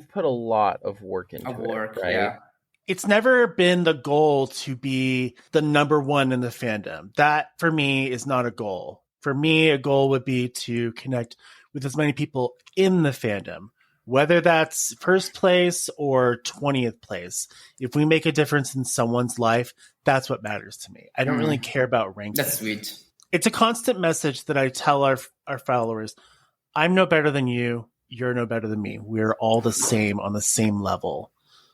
put a lot of work into it. Right? Yeah. It's never been the goal to be the number 1 in the fandom. That, for me, is not a goal. For me, a goal would be to connect with as many people in the fandom, whether that's first place or 20th place. If we make a difference in someone's life, that's what matters to me. I don't really care about ranking. That's sweet. It's a constant message that I tell our followers. I'm no better than you. You're no better than me. We're all the same on the same level.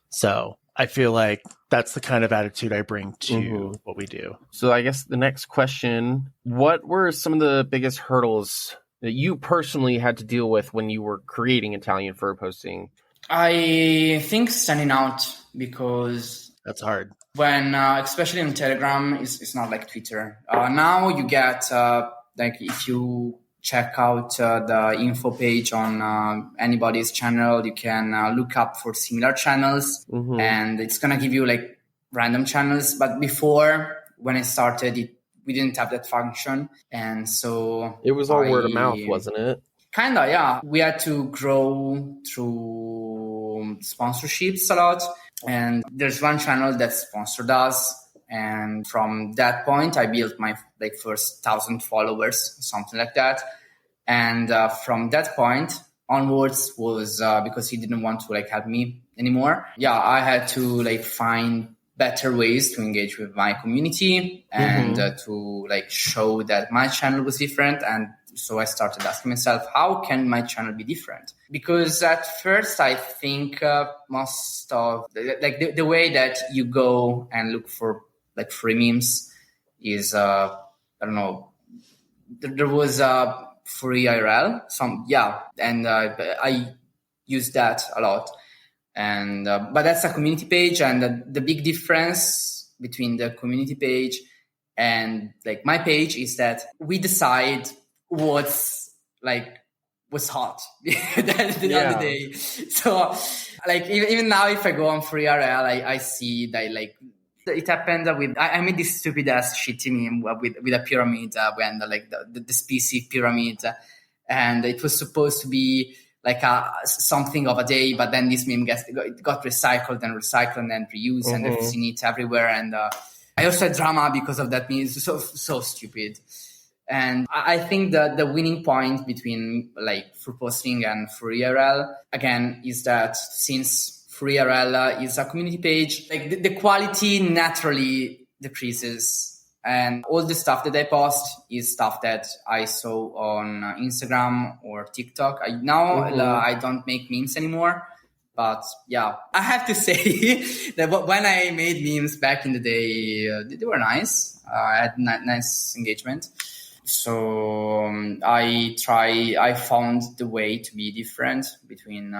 So I feel like that's the kind of attitude I bring to what we do. So I guess the next question, what were some of the biggest hurdles that you personally had to deal with when you were creating Italian Furposting? I think standing out, because that's hard. When, especially on Telegram, it's not like Twitter. Now you get, like if you check out the info page on anybody's channel, you can look up for similar channels and it's going to give you like random channels. But before, when I started, we didn't have that function. And so it was all word of mouth, wasn't it? Kind of, yeah. We had to grow through sponsorships a lot. And there's one channel that sponsored us. And from that point, I built my first 1,000 followers, something like that. And from that point onwards was because he didn't want to help me anymore. Yeah, I had to find better ways to engage with my community and to show that my channel was different. And so I started asking myself, how can my channel be different? Because at first, I think most of the way that you go and look for free memes is, I don't know, there was free IRL, and I use that a lot. And but that's a community page, and the big difference between the community page and my page is that we decide what's hot at the end of the day. So even now, if I go on free IRL, I see that it happened with I made this stupid ass shitty meme with a pyramid when the species pyramid, and it was supposed to be like something of a day, but then this meme got recycled and reused, and I've seen it everywhere. And I also had drama because of that meme. It's so stupid. And I think that the winning point between like Furposting and FurIRL again is that since FurIRL is a community page, like the quality naturally decreases. And all the stuff that I post is stuff that I saw on Instagram or TikTok. I don't make memes anymore. But yeah, I have to say that when I made memes back in the day, they were nice. I had nice engagement. So I found the way to be different between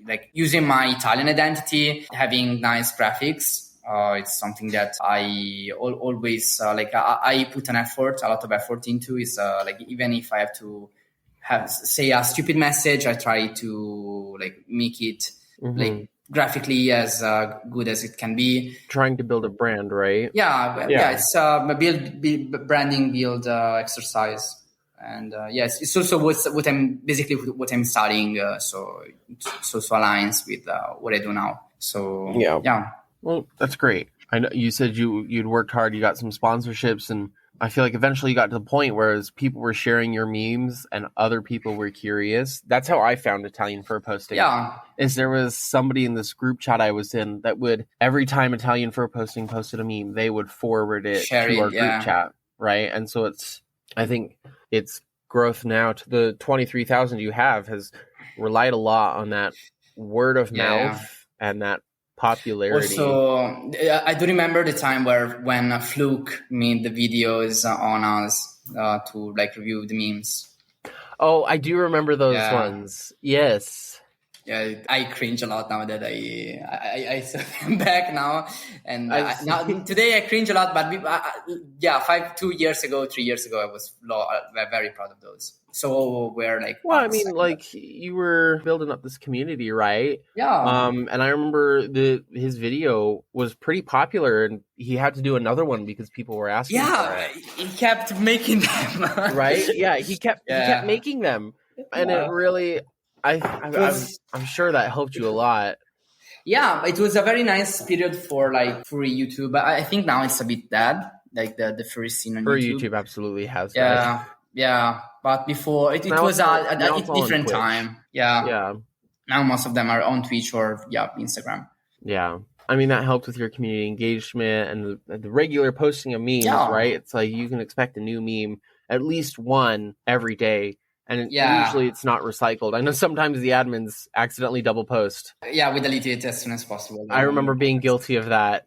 like using my Italian identity, having nice graphics. It's something that I always like. I put a lot of effort into. Is like even if I have to say a stupid message, I try to like make it like graphically as good as it can be. Trying to build a brand, right? Yeah. It's a branding build exercise, and yes, it's also what I'm studying. So it also aligns with what I do now. So yeah. Well, that's great. I know you said you'd worked hard, you got some sponsorships, and I feel like eventually you got to the point where as people were sharing your memes and other people were curious. That's how I found Italian Furposting. Yeah. Is there was somebody in this group chat I was in that would, every time Italian Furposting posted a meme, they would forward it to our group chat, right? And so I think its growth now to the 23,000 you have has relied a lot on that word of mouth and that popularity. Also, I do remember the time when Fluke made the videos on us to like review the memes. Oh, I do remember those ones. Yes. Yeah, I cringe a lot now that I saw them back now, and now today I cringe a lot. But 3 years ago, I was very proud of those. So we're like, well, I mean, like you were building up this community, right? Yeah. And I remember his video was pretty popular, and he had to do another one because people were asking. Yeah, he kept making them. Right? Yeah, he kept making them, and it really. I'm sure that helped you a lot. Yeah, it was a very nice period for YouTube. I think now it's a bit dead, like the furry scene on YouTube. YouTube absolutely has that. Yeah. But before it was a different time. Yeah. Now most of them are on Twitch or Instagram. Yeah. I mean, that helped with your community engagement and the regular posting of memes, right? It's like you can expect a new meme, at least one every day. And usually it's not recycled. I know sometimes the admins accidentally double post. Yeah, we delete it as soon as possible. I remember being guilty of that.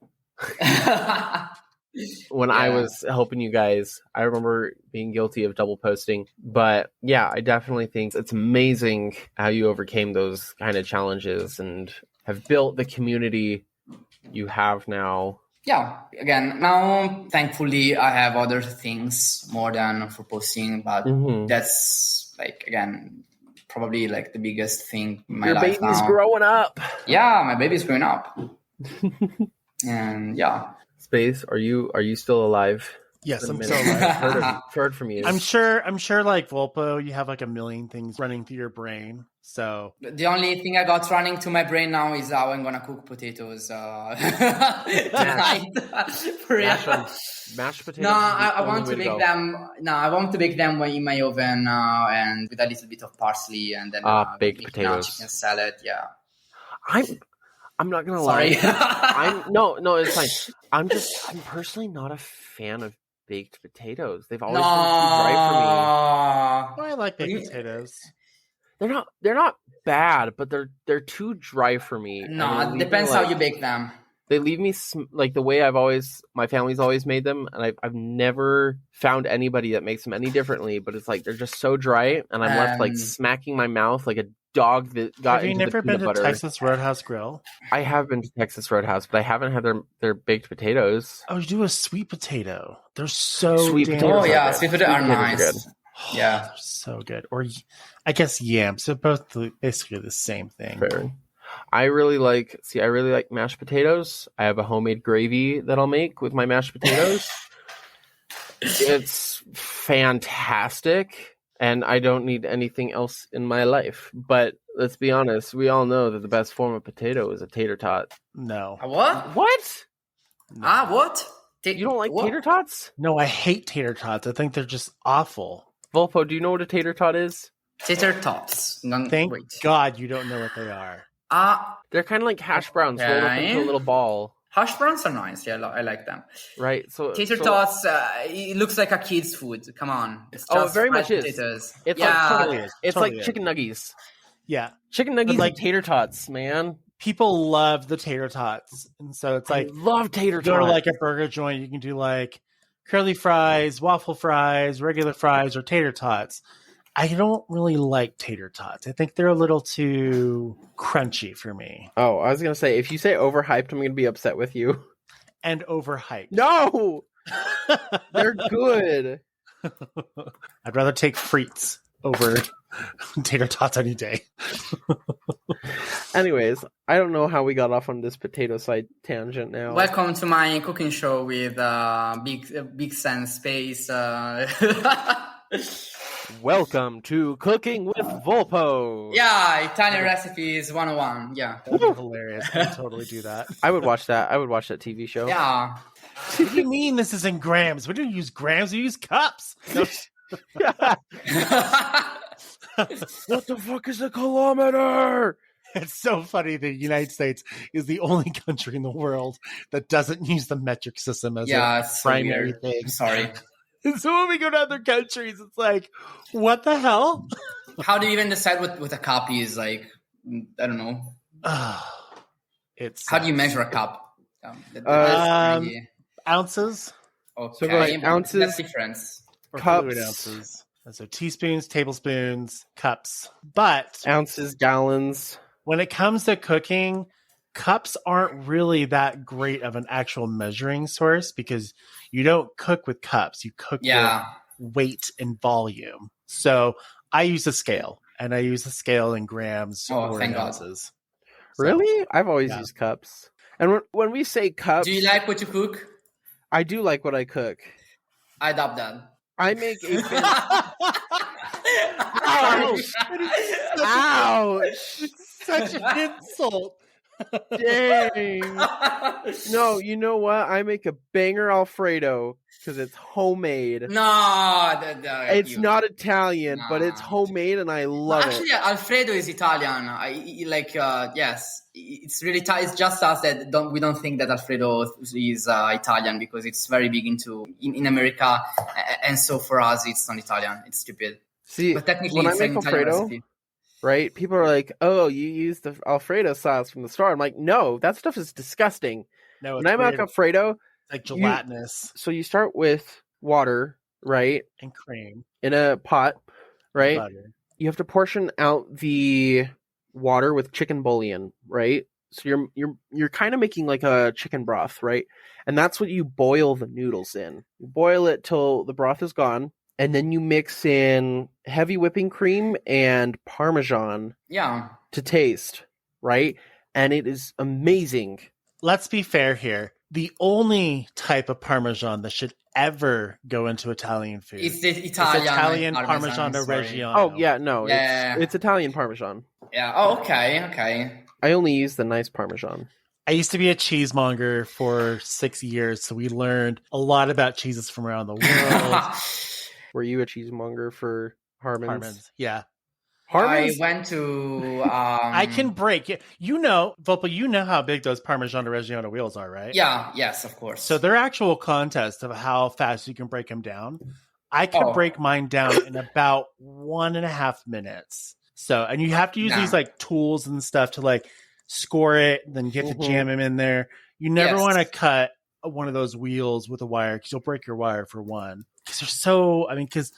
When I was helping you guys, I remember being guilty of double posting. But yeah, I definitely think it's amazing how you overcame those kind of challenges and have built the community you have now. Yeah, again, now thankfully I have other things more than Furposting, but that's like, again, probably like the biggest thing in my life now. Your baby's growing up. Yeah, my baby's growing up. And Space, are you still alive? Yes, I'm still alive. Heard from you. I'm sure like Volpo, you have like a million things running through your brain. So the only thing I got running to my brain now is how I'm gonna cook potatoes tonight. Mashed potatoes. No, I want to make them. No, I want to bake them in my oven and with a little bit of parsley and then baked potatoes, chicken salad. Yeah. I'm not gonna lie. No, it's fine. I'm personally not a fan of baked potatoes. They've always been too dry for me. I like baked potatoes. They're not bad, but they're too dry for me. No, it depends how you bake them. They leave me like the way my family's always made them, and I've never found anybody that makes them any differently. But it's like they're just so dry, and I'm left like smacking my mouth like a dog that got. Have you never been to Texas Roadhouse Grill? I have been to Texas Roadhouse, but I haven't had their baked potatoes. Oh, you do a sweet potato. They're so sweet potatoes. Oh yeah, sweet potatoes are nice. Yeah, they're so good. Or I guess yams. They're both basically the same thing. Fair. I really like mashed potatoes. I have a homemade gravy that I'll make with my mashed potatoes. It's fantastic. And I don't need anything else in my life. But let's be honest, we all know that the best form of potato is a tater tot. No. A what? What? No. What? You don't like tater tots? No, I hate tater tots. I think they're just awful. Volpo, do you know what a tater tot is? Tater tots. Thank God you don't know what they are. They're kind of like hash browns rolled up into a little ball. Hash browns are nice. Yeah, I like them. Right. So tater tots, it looks like a kid's food. Come on. It's just it very much potatoes. is. It's like chicken nuggies. Yeah. Chicken nuggies like tater tots, man. People love the tater tots. And so it's like, I love tater tots. Go to like a burger joint, you can do like curly fries, waffle fries, regular fries, or tater tots. I don't really like tater tots. I think they're a little too crunchy for me. Oh, I was going to say, if you say overhyped, I'm going to be upset with you. And overhyped. No! They're good. I'd rather take frites over tater tots any day. Anyways, I don't know how we got off on this potato side tangent now. Welcome to my cooking show with Big Sense Space. Welcome to Cooking with Volpo. Yeah, Italian recipes 101. Yeah. That'd be hilarious. I'd totally do that. I would watch that. I would watch that TV show. Yeah. What do you mean this is in grams? We don't use grams, we use cups. No. What the fuck is a kilometer? It's so funny the United States is the only country in the world that doesn't use the metric system as a primary thing. I'm sorry. And so when we go to other countries, it's like, what the hell? How do you even decide what a cup is? Like, I don't know. How do you measure a cup? Ounces. Okay. So like ounces. That's difference. Cups. Ounces. And so teaspoons, tablespoons, cups. But ounces, gallons. When it comes to cooking, cups aren't really that great of an actual measuring source because you don't cook with cups. You cook with weight and volume. So I use a scale, and I use a scale in grams or in ounces. So, really? I've always used cups. And when we say cups... Do you like what you cook? I do like what I cook. I adopt that. I make a... Ouch! Ouch! Such an insult. Dang. No, you know what? I make a banger Alfredo because it's homemade. No, it's not Italian, but it's homemade and I love it. Actually, Alfredo is Italian. Yes, it's really it's just us that we don't think that Alfredo is Italian because it's very big in America, and so for us it's not Italian. It's stupid. See, but technically, when I make Alfredo, right? People are like, "Oh, you use the Alfredo sauce from the store." I'm like, "No, that stuff is disgusting." No, when I make Alfredo, it's like gelatinous. So you start with water, right, and cream in a pot, right? Butter. You have to portion out the water with chicken bouillon, right? So you're kind of making like a chicken broth, right? And that's what you boil the noodles in. You boil it till the broth is gone. And then you mix in heavy whipping cream and Parmesan to taste, right? And it is amazing. Let's be fair here. The only type of Parmesan that should ever go into Italian food is the Italian Parmesan Reggiano. Oh, yeah, no. It's Italian Parmesan. Yeah. Oh, okay. I only use the nice Parmesan. I used to be a cheesemonger for 6 years, so we learned a lot about cheeses from around the world. Were you a cheesemonger for Harmon's? Yeah. Harmon's? I went to... I can break it. You know, Volpo, you know how big those Parmesan Reggiano wheels are, right? Yeah, yes, of course. So they're actual contests of how fast you can break them down. I could break mine down in about 1.5 minutes. So, and you have to use these like tools and stuff to like score it, then you have to jam them in there. You never want to cut one of those wheels with a wire because you'll break your wire for one. Because they're so, because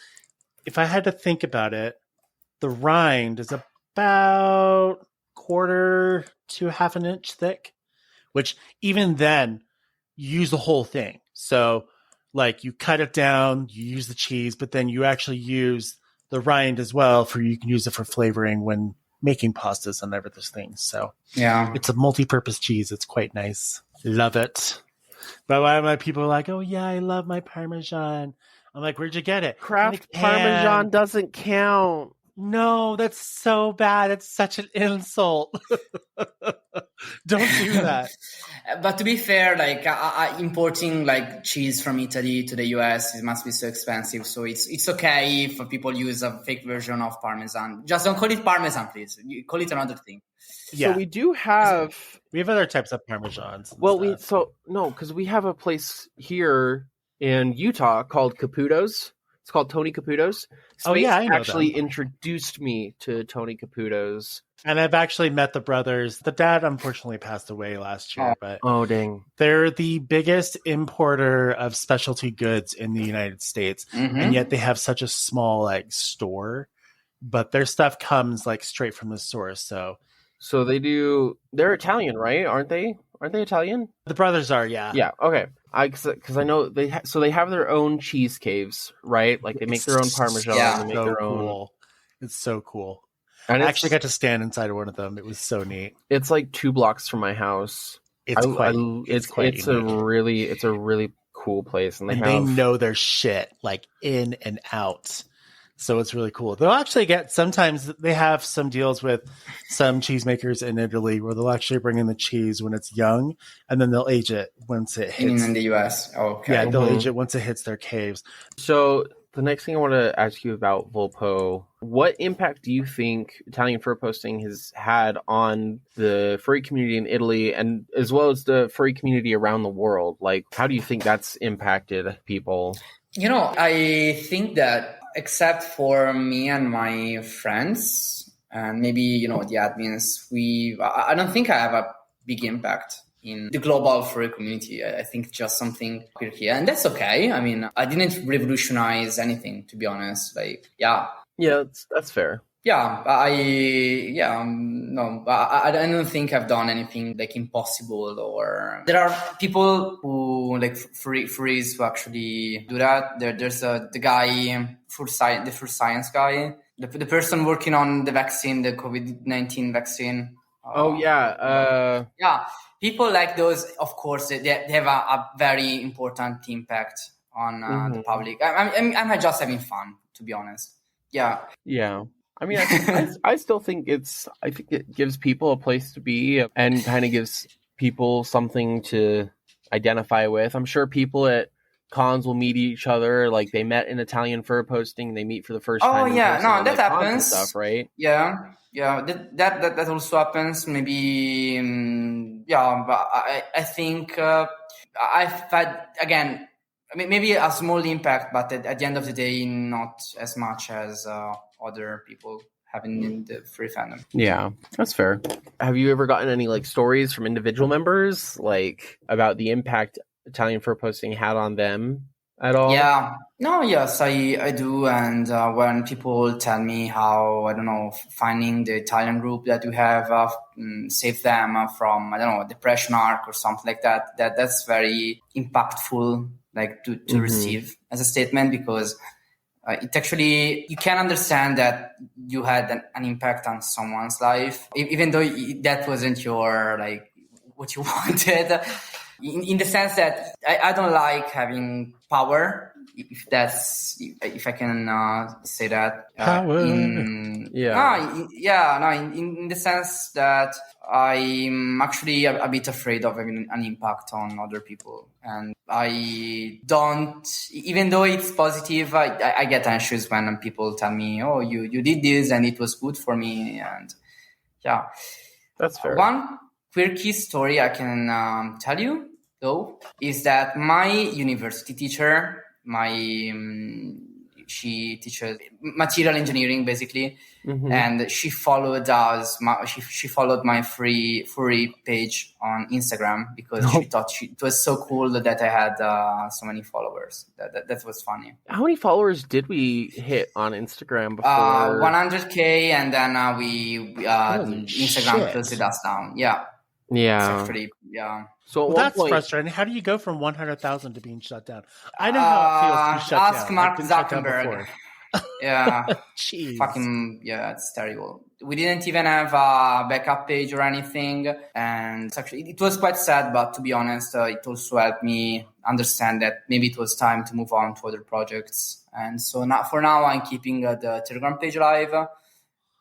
if I had to think about it, the rind is about 1/4 to 1/2 inch thick, which even then you use the whole thing. So like you cut it down, you use the cheese, but then you actually use the rind as well you can use it for flavoring when making pastas and everything. So it's a multi-purpose cheese. It's quite nice. Love it. But why my people are like, oh yeah, I love my Parmesan. I'm like, where'd you get it? Kraft like, Parmesan doesn't count. No, that's so bad. It's such an insult. Don't do that. But to be fair, like importing like cheese from Italy to the US, it must be so expensive. So it's okay if people use a fake version of Parmesan. Just don't call it Parmesan, please. You call it another thing. Yeah. So we do have other types of Parmesans. Well, because we have a place here in Utah called Caputo's. It's called Tony Caputo's. Space I know actually them. introduced me to Tony Caputo's. And I've actually met the brothers. The dad unfortunately passed away last year, but dang. They're the biggest importer of specialty goods in the United States. And yet they have such a small like store, but their stuff comes like straight from the source. So they're Italian, right? Aren't they Italian? The brothers are, yeah. Yeah, okay. Because I know they have their own cheese caves, right? Like they make their own Parmesan. Yeah, they make their own. Cool. It's so cool. And I actually got to stand inside of one of them. It was so neat. It's like 2 blocks from my house. It's a really cool place, and they know their shit like in and out. So it's really cool. They'll actually sometimes they have some deals with some cheesemakers in Italy where they'll actually bring in the cheese when it's young, and then they'll age it once it hits. In the US. Okay. Yeah, they'll age it once it hits their caves. So the next thing I want to ask you about Volpo, what impact do you think Italian Furposting has had on the furry community in Italy and as well as the furry community around the world? Like, how do you think that's impacted people? I think that except for me and my friends and maybe, the admins, I don't think I have a big impact in the global furry community. I think just something here, and that's okay. I mean, I didn't revolutionize anything, to be honest. Like, yeah, that's fair. Yeah, I don't think I've done anything like impossible. Or there are people who like furries who actually do that. There's the guy, the food science guy, the person working on the vaccine, the COVID-19 vaccine. People like those, of course, they have a very important impact on the public. I'm just having fun, to be honest. Yeah. I mean, I still think it gives people a place to be and kind of gives people something to identify with. I'm sure people at cons will meet each other, like they met in Italian Furposting, they meet for the first time. That happens. Stuff, right? Yeah, that also happens. Maybe, but I think I've had, again, maybe a small impact, but at the end of the day, not as much as other people having in the free fandom. Yeah, that's fair. Have you ever gotten any like stories from individual members, like about the impact Italian Furposting had on them at all? Yes, I do. And when people tell me how, I don't know, finding the Italian group that you have saved them from, I don't know, depression arc or something like that's very impactful, like to receive as a statement, because it actually, you can understand that you had an impact on someone's life, even though that wasn't your, like, what you wanted. In the sense that I don't like having power, if I can say that. Power. In the sense that I'm actually a bit afraid of having an impact on other people. And I don't, even though it's positive, I get anxious when people tell me, oh, you did this and it was good for me. And yeah. That's fair. One quirky story I can tell you, though, is that my university teacher, she teaches material engineering, basically, and she followed us. She followed my furry page on Instagram because she thought it was so cool that I had so many followers. That was funny. How many followers did we hit on Instagram before? 100K, and then Instagram closed us down. Yeah. Actually, yeah. So that's frustrating. How do you go from 100,000 to being shut down? I know how it feels to be shut down. Ask Mark Zuckerberg. Yeah. Jeez. Fucking, it's terrible. we didn't even have a backup page or anything. And it was quite sad, but to be honest, it also helped me understand that maybe it was time to move on to other projects. And so for now, I'm keeping the Telegram page live. But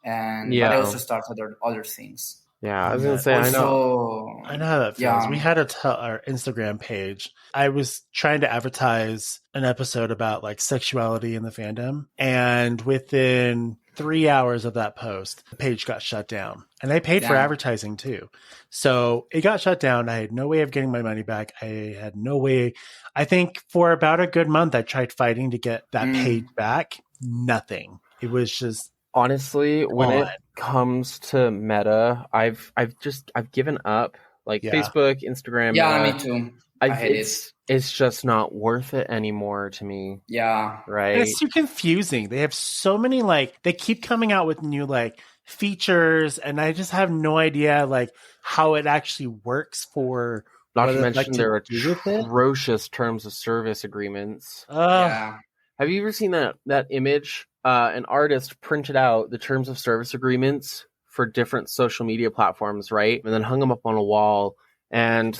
I also start other things. Yeah, I was going to say, I know how that feels. Yeah. We had our Instagram page. I was trying to advertise an episode about like sexuality in the fandom. And within 3 hours of that post, the page got shut down. And I paid for advertising too. So it got shut down. I had no way of getting my money back. I had no way. I think for about a good month, I tried fighting to get that page back. Nothing. It was just... Honestly, when it comes to Meta, I've given up. Like Facebook, Instagram. Yeah, me too. It's just not worth it anymore to me. Yeah. Right. And it's too confusing. They have so many they keep coming out with new features, and I just have no idea how it actually works for. Not to mention there are atrocious terms of service agreements. Yeah. Have you ever seen that image? An artist printed out the terms of service agreements for different social media platforms, right? And then hung them up on a wall. And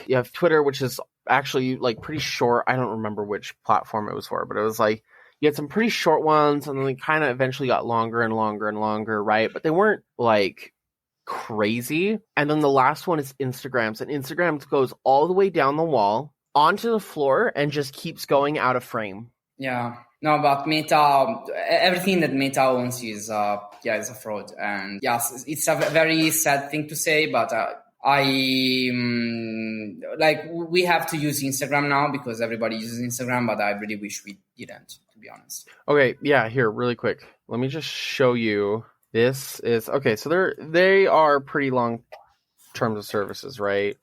you have Twitter, which is actually pretty short. I don't remember which platform it was for, but it was you had some pretty short ones, and then they kind of eventually got longer and longer and longer, right? But they weren't crazy. And then the last one is Instagrams, and Instagrams goes all the way down the wall onto the floor and just keeps going out of frame. Yeah. No, but Meta, everything that Meta owns is a fraud. And yes, it's a very sad thing to say, but we have to use Instagram now because everybody uses Instagram, but I really wish we didn't, to be honest. Okay, yeah, here, really quick. Let me just show you. This is, okay, so they are pretty long terms of services, right?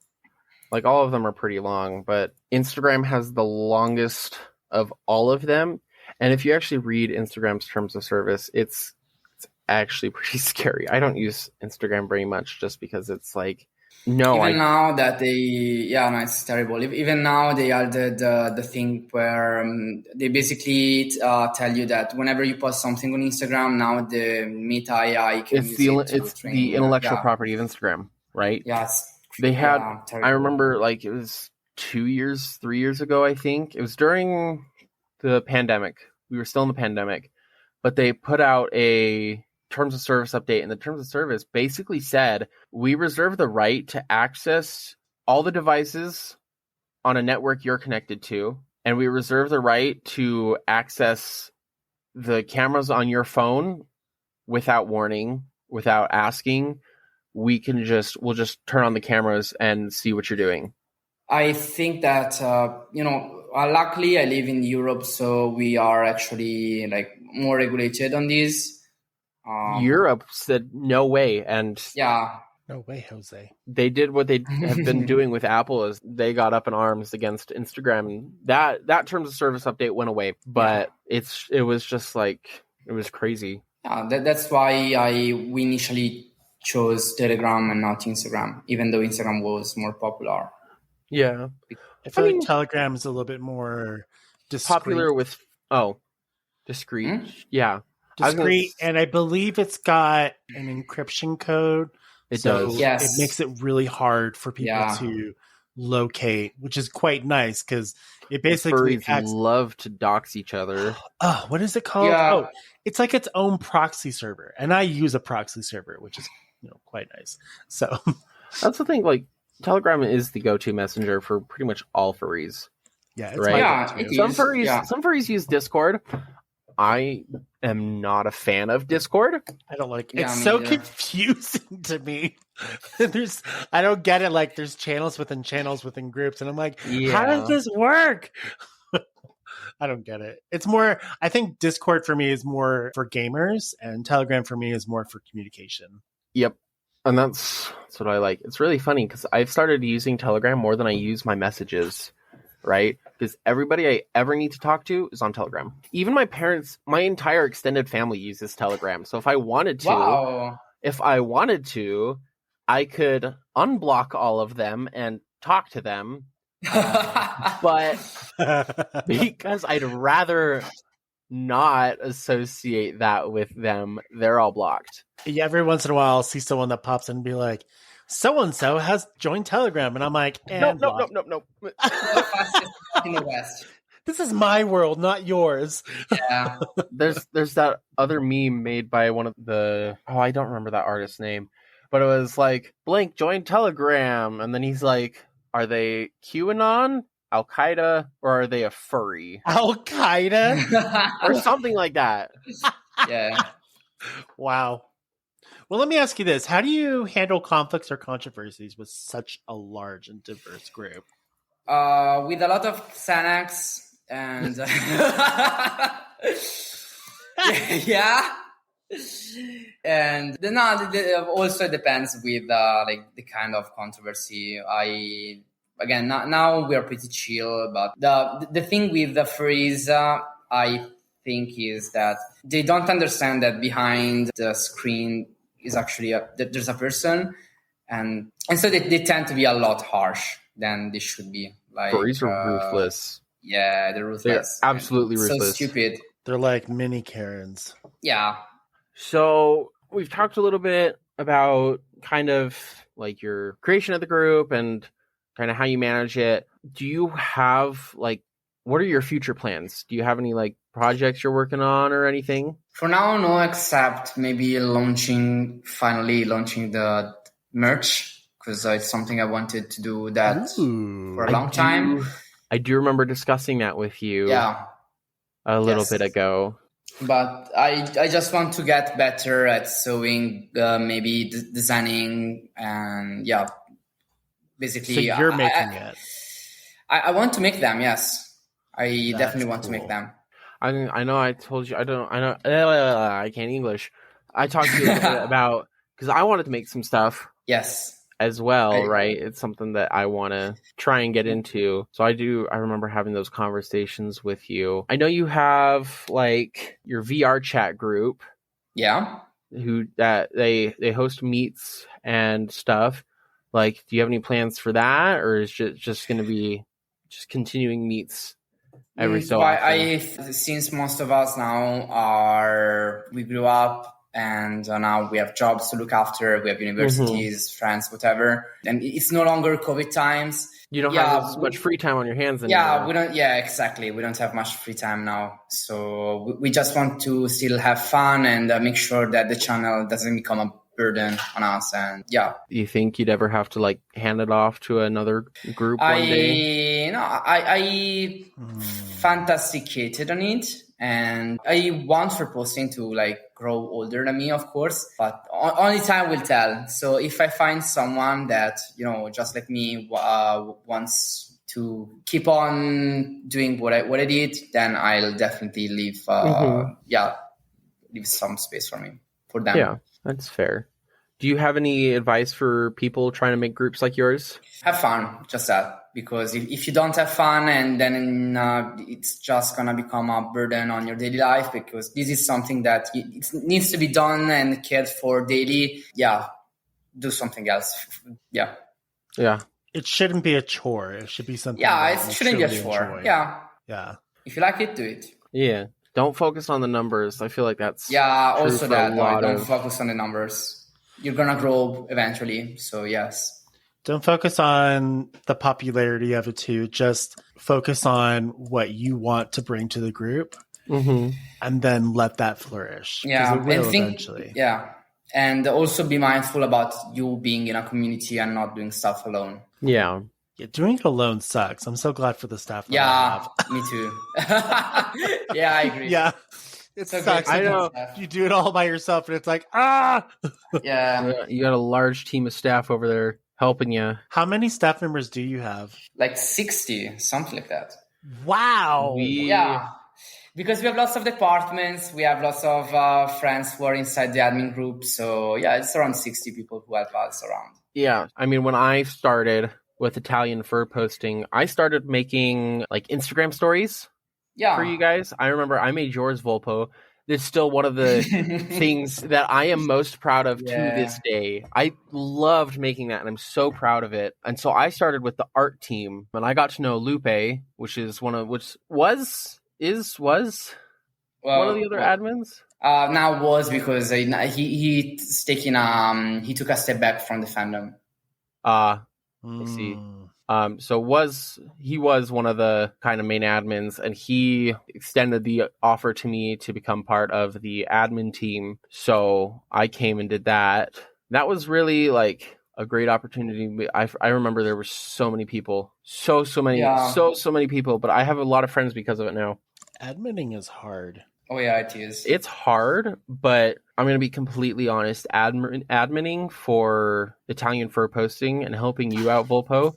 All of them are pretty long, but Instagram has the longest of all of them. And if you actually read Instagram's terms of service, it's actually pretty scary. I don't use Instagram very much just because it's now that it's terrible. Even now they added the thing where they basically tell you that whenever you post something on Instagram, now the Meta AI can it's the intellectual property of Instagram, right? Yes. They had, I remember it was 3 years ago, I think. It was during the pandemic. We were still in the pandemic, but they put out a terms of service update, and the terms of service basically said, we reserve the right to access all the devices on a network you're connected to, and we reserve the right to access the cameras on your phone without warning, without asking. We'll just turn on the cameras and see what you're doing. I think that, luckily I live in Europe, so we are actually more regulated on this. Europe said no way, and no way, Jose. They did what they have been doing with Apple, is they got up in arms against Instagram. That terms of service update went away, but it was just it was crazy. Yeah, that's why we initially chose Telegram and not Instagram, even though Instagram was more popular. Yeah. I feel Telegram is a little bit more discreet. Popular with discreet. Yeah. Discreet, and I believe it's got an encryption code. It does. Yes. It makes it really hard for people to locate, which is quite nice because it basically love to dox each other. Oh, what is it called? Yeah. Oh, it's like its own proxy server, and I use a proxy server, which is quite nice. So that's the thing. Telegram is the go-to messenger for pretty much all furries. Yeah, it's right. Some furries use Discord. I am not a fan of Discord. I don't like it. It's so confusing to me. I don't get it. There's channels within groups, and I'm like, how does this work? I don't get it. It's more, I think Discord for me is more for gamers, and Telegram for me is more for communication. Yep. And that's what I like. It's really funny because I've started using Telegram more than I use my messages, right? Because everybody I ever need to talk to is on Telegram. Even my parents, my entire extended family uses Telegram. So if I wanted to, I could unblock all of them and talk to them. But because I'd rather not associate that with them, they're all blocked. Yeah, every once in a while I'll see someone that pops in and be like, so-and-so has joined Telegram. And I'm like, nope. The fastest in the West. This is my world, not yours. Yeah. There's that other meme made by one of the, I don't remember that artist's name, but it was like, blank joined Telegram. And then he's like, are they QAnon, Al-Qaeda, or are they a furry? Al-Qaeda? Or something like that. Yeah. Wow. Well, let me ask you this. How do you handle conflicts or controversies with such a large and diverse group? With a lot of Xanax and yeah. And also depends with like the kind of controversy. Now we are pretty chill, but the thing with the furries, I think, is that they don't understand that behind the screen is actually there's a person, and so they tend to be a lot harsh than they should be. Like furries are ruthless. Yeah, they're ruthless. They're absolutely ruthless. So stupid. They're like mini Karens. Yeah. So we've talked a little bit about kind of like your creation of the group and kind of how you manage it. Do you have like, what are your future plans? Do you have any like projects you're working on or anything? For now, no, except maybe finally launching the merch, because it's something I wanted to do that for a long time. I do remember discussing that with you a little bit ago. But I just want to get better at sewing, maybe designing, and basically. So you're making it. I want to make them. Yes, I definitely want to make them. I know. I told you. I can't English. I talked to you a little bit about, because I wanted to make some stuff. Yes. As well, right? It's something that I want to try and get into. So I remember having those conversations with you. I know you have like your VR chat group. Yeah. They host meets and stuff. Like, do you have any plans for that, or is it just going to be just continuing meets every so often? Since most of us now we grew up, and now we have jobs to look after. We have universities, friends, whatever. And it's no longer COVID times. You don't have as much free time on your hands anymore. Yeah, we don't. Yeah, exactly. We don't have much free time now. So we just want to still have fun and make sure that the channel doesn't become a burden on us. And you think you'd ever have to like hand it off to another group one day? I fantasticated on it. And I want Furposting to like grow older than me, of course, but only time will tell. So if I find someone that, just like me, wants to keep on doing what I did, then I'll definitely leave some space for them. Yeah, that's fair. Do you have any advice for people trying to make groups like yours? Have fun, just that. Because if you don't have fun, and then it's just going to become a burden on your daily life, because this is something that it needs to be done and cared for daily. Yeah, do something else. Yeah. It shouldn't be a chore. It should be something. Yeah, it shouldn't be a chore. Enjoy. Yeah. If you like it, do it. Yeah. Don't focus on the numbers. I feel like that's true also that. Don't focus on the numbers. You're going to grow eventually. So yes. Don't focus on the popularity of it too. Just focus on what you want to bring to the group, and then let that flourish. Yeah, it will eventually. Yeah, and also be mindful about you being in a community and not doing stuff alone. Yeah, doing it alone sucks. I'm so glad for the staff. Me too. Yeah, I agree. Yeah. It sucks. I know you do it all by yourself, and it's like Yeah, you got a large team of staff over there helping you. How many staff members do you have? Like 60, something like that. Wow. Yeah. Because we have lots of departments. We have lots of friends who are inside the admin group. So yeah, it's around 60 people who help us around. Yeah. I mean, when I started with Italian Furposting, I started making like Instagram stories for you guys. I remember I made yours, Volpo. It's still one of the things that I am most proud of to this day. I loved making that, and I'm so proud of it. And so I started with the art team, and I got to know Lupe, which was one of the other admins? Now was because he's taking he took a step back from the fandom. I see. He was one of the kind of main admins, and he extended the offer to me to become part of the admin team. So I came and did that. That was really like a great opportunity. I remember there were so many people, so many people, but I have a lot of friends because of it now. Adminning is hard. Oh yeah, it is. It's hard, but I'm going to be completely honest. Adminning for Italian Furposting and helping you out, Volpo,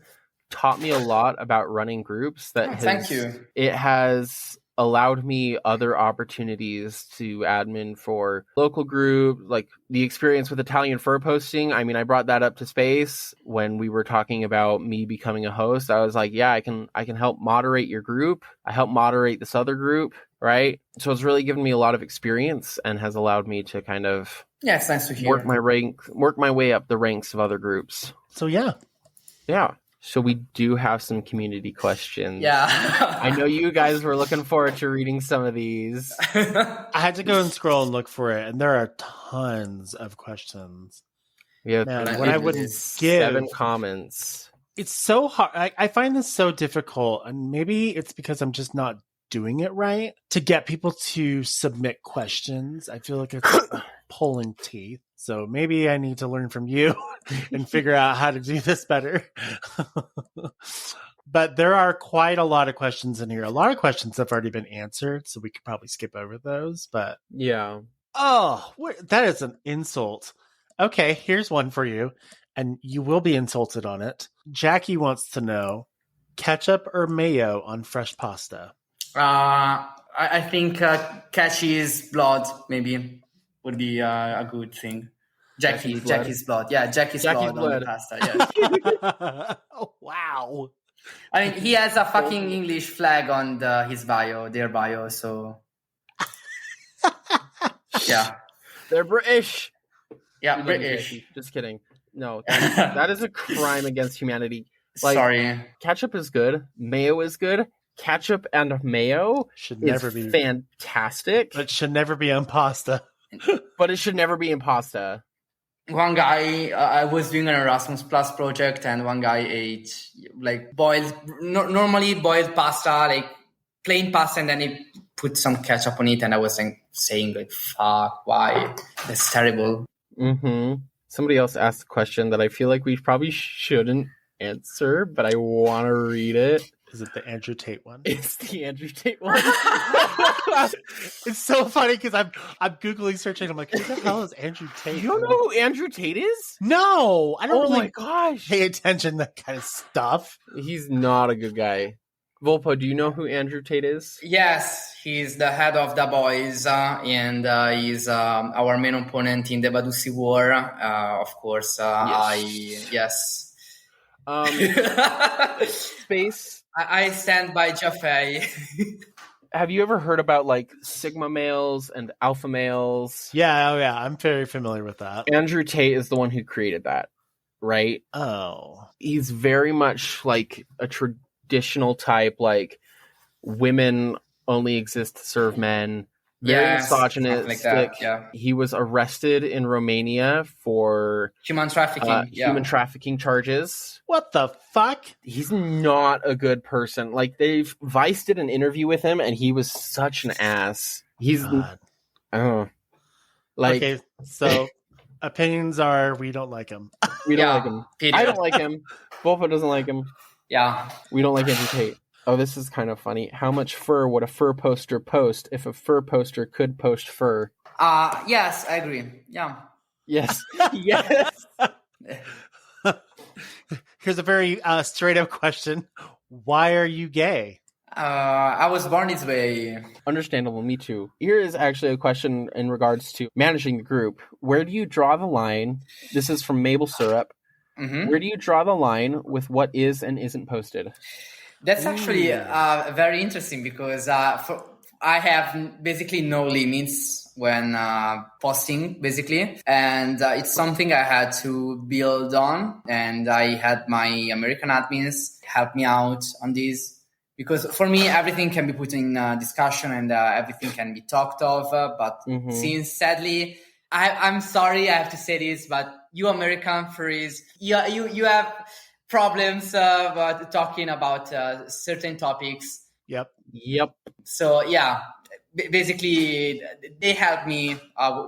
taught me a lot about running groups. Thank you. It has allowed me other opportunities to admin for local group, like the experience with Italian Furposting. I mean, I brought that up to Space when we were talking about me becoming a host. I was like, yeah, I can help moderate your group. I help moderate this other group, right? So it's really given me a lot of experience and has allowed me to kind of it's nice to hear. work my way up the ranks of other groups. So yeah. So we do have some community questions. Yeah. I know you guys were looking forward to reading some of these. I had to go and scroll and look for it, and there are tons of questions. Yeah, what I wouldn't give 7 comments. It's so hard. I find this so difficult, and maybe it's because I'm just not doing it right to get people to submit questions. I feel like it's pulling teeth. So maybe I need to learn from you and figure out how to do this better. But there are quite a lot of questions in here. A lot of questions have already been answered, so we could probably skip over those. But yeah. Oh, that is an insult. Okay, here's one for you, and you will be insulted on it. Jackie wants to know, ketchup or mayo on fresh pasta? I think Catchy's blood maybe would be a good thing. Jackie's blood. Yeah, Jackie's blood on the pasta. Yeah. Oh, wow. I mean, he has a fucking English flag on his bio, their bio. So yeah, they're British. Yeah, British. Just kidding. No, that is a crime against humanity. Like, sorry. Ketchup is good. Mayo is good. Ketchup and mayo should never be fantastic. But it should never be on pasta. But it should never be in pasta. One guy, I was doing an Erasmus Plus project, and one guy ate like normally boiled pasta, like plain pasta, and then he put some ketchup on it. And I was saying like, fuck, why? That's terrible. Mm-hmm. Somebody else asked a question that I feel like we probably shouldn't answer, but I want to read it. Is it the Andrew Tate one? It's the Andrew Tate one. It's so funny because I'm Googling searching. I'm like, who the hell is Andrew Tate? You don't know who Andrew Tate is? No, I don't really my gosh. pay attention to that kind of stuff. He's not a good guy. Volpo, do you know who Andrew Tate is? Yes, he's the head of the boys, and he's our main opponent in the Badusi War. Of course, yes. Space. I stand by Jaffe. Have you ever heard about like Sigma males and alpha males? Yeah, I'm very familiar with that. Andrew Tate is the one who created that, right? Oh. He's very much like a traditional type, like women only exist to serve men. Very misogynistic. Like yeah. He was arrested in Romania for human trafficking. Human trafficking charges. What the fuck? He's not a good person. Like Vice did an interview with him, and he was such an ass. Okay, so opinions are we don't like him. We don't like him. Peter. I don't like him. Volpo doesn't like him. Yeah, we don't like Andrew Tate. Oh, this is kind of funny. How much fur would a fur poster post if a fur poster could post fur? Yes, I agree. Yeah. Yes. Yes. Here's a very straight up question. Why are you gay? I was born this way. Understandable. Me too. Here is actually a question in regards to managing the group. Where do you draw the line? This is from Maple Syrup. Mm-hmm. Where do you draw the line with what is and isn't posted? That's actually very interesting because I have basically no limits when posting, basically. And it's something I had to build on. And I had my American admins help me out on this. Because for me, everything can be put in discussion and everything can be talked of. But since sadly, I'm sorry, I have to say this, but you American furries, you have problems about talking about certain topics. Yep. So yeah, basically they help me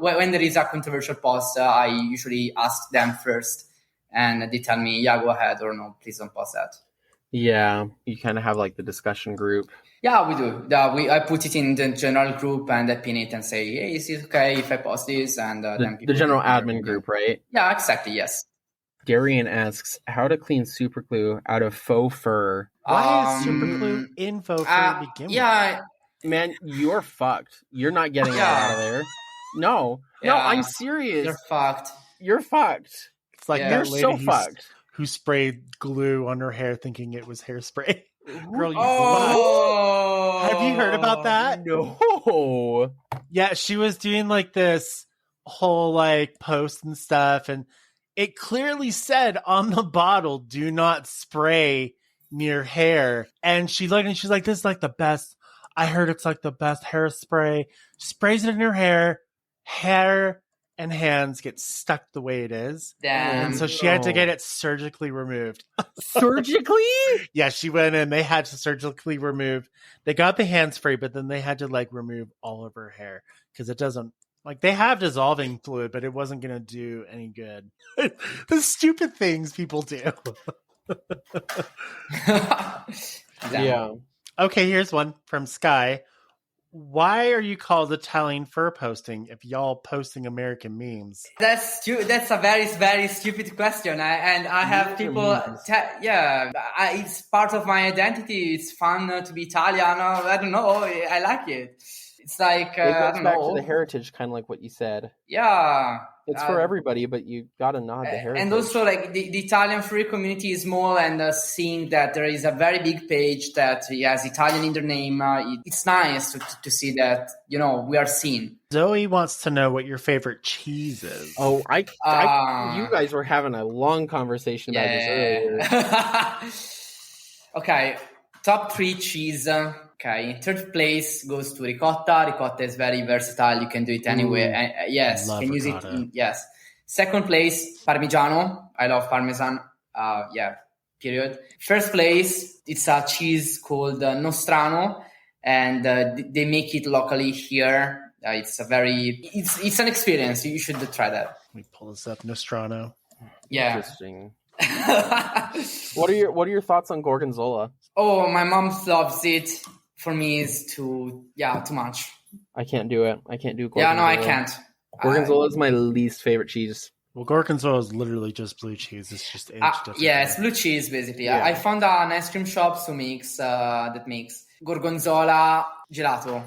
when there is a controversial post. I usually ask them first, and they tell me, yeah, go ahead, or no, please don't post that. Yeah, you kind of have like the discussion group. Yeah, we do. I put it in the general group and I pin it and say, hey, is it okay if I post this? And then people the general admin group, right? Yeah, exactly. Yes. Darian asks how to clean super glue out of faux fur. Why is super glue in faux fur to begin with? Man, you're fucked. You're not getting it out of there. No, I'm serious. You're fucked. It's like you're so fucked. Who sprayed glue on her hair thinking it was hairspray. Girl, you fucked. Have you heard about that? No. Yeah, she was doing like this whole like post and stuff, and it clearly said on the bottle, do not spray near hair. And she looked and she's like, this is like the best. I heard it's like the best hairspray. Sprays it in her hair and hands get stuck the way it is. Damn. And so she had to get it surgically removed. Surgically? Yeah, she went in. They had to surgically remove. They got the hands free, but then they had to like remove all of her hair because it doesn't, like, they have dissolving fluid, but it wasn't going to do any good. The stupid things people do. Yeah. Okay, here's one from Sky. Why are you called Italian Furposting if y'all posting American memes? That's a very, very stupid question. I have people, it's part of my identity. It's fun to be Italian. I don't know. I like it. It's like, it goes back to the heritage, kind of like what you said. Yeah. It's for everybody, but you got to nod the heritage. And also, like, the Italian furry community is small, and seeing that there is a very big page that has Italian in their name, it's nice to see that, we are seen. Zoe wants to know what your favorite cheese is. Oh, you guys were having a long conversation about this earlier. Okay, top 3 cheese. Okay, third place goes to ricotta. Ricotta is very versatile. You can do it anywhere. Yes, you can use it. Yes. Second place, Parmigiano. I love Parmesan. Period. First place, it's a cheese called Nostrano, and they make it locally here. It's an experience. You should try that. Let me pull this up. Nostrano. Yeah. Interesting. What are your thoughts on Gorgonzola? Oh, my mom loves it. For me, it's too much. I can't do it. I can't do Gorgonzola. Yeah, no, I can't. Gorgonzola is my least favorite cheese. Well, Gorgonzola is literally just blue cheese. It's just aged differently. Yeah, it's blue cheese, basically. Yeah. I found an ice cream shop that makes Gorgonzola gelato.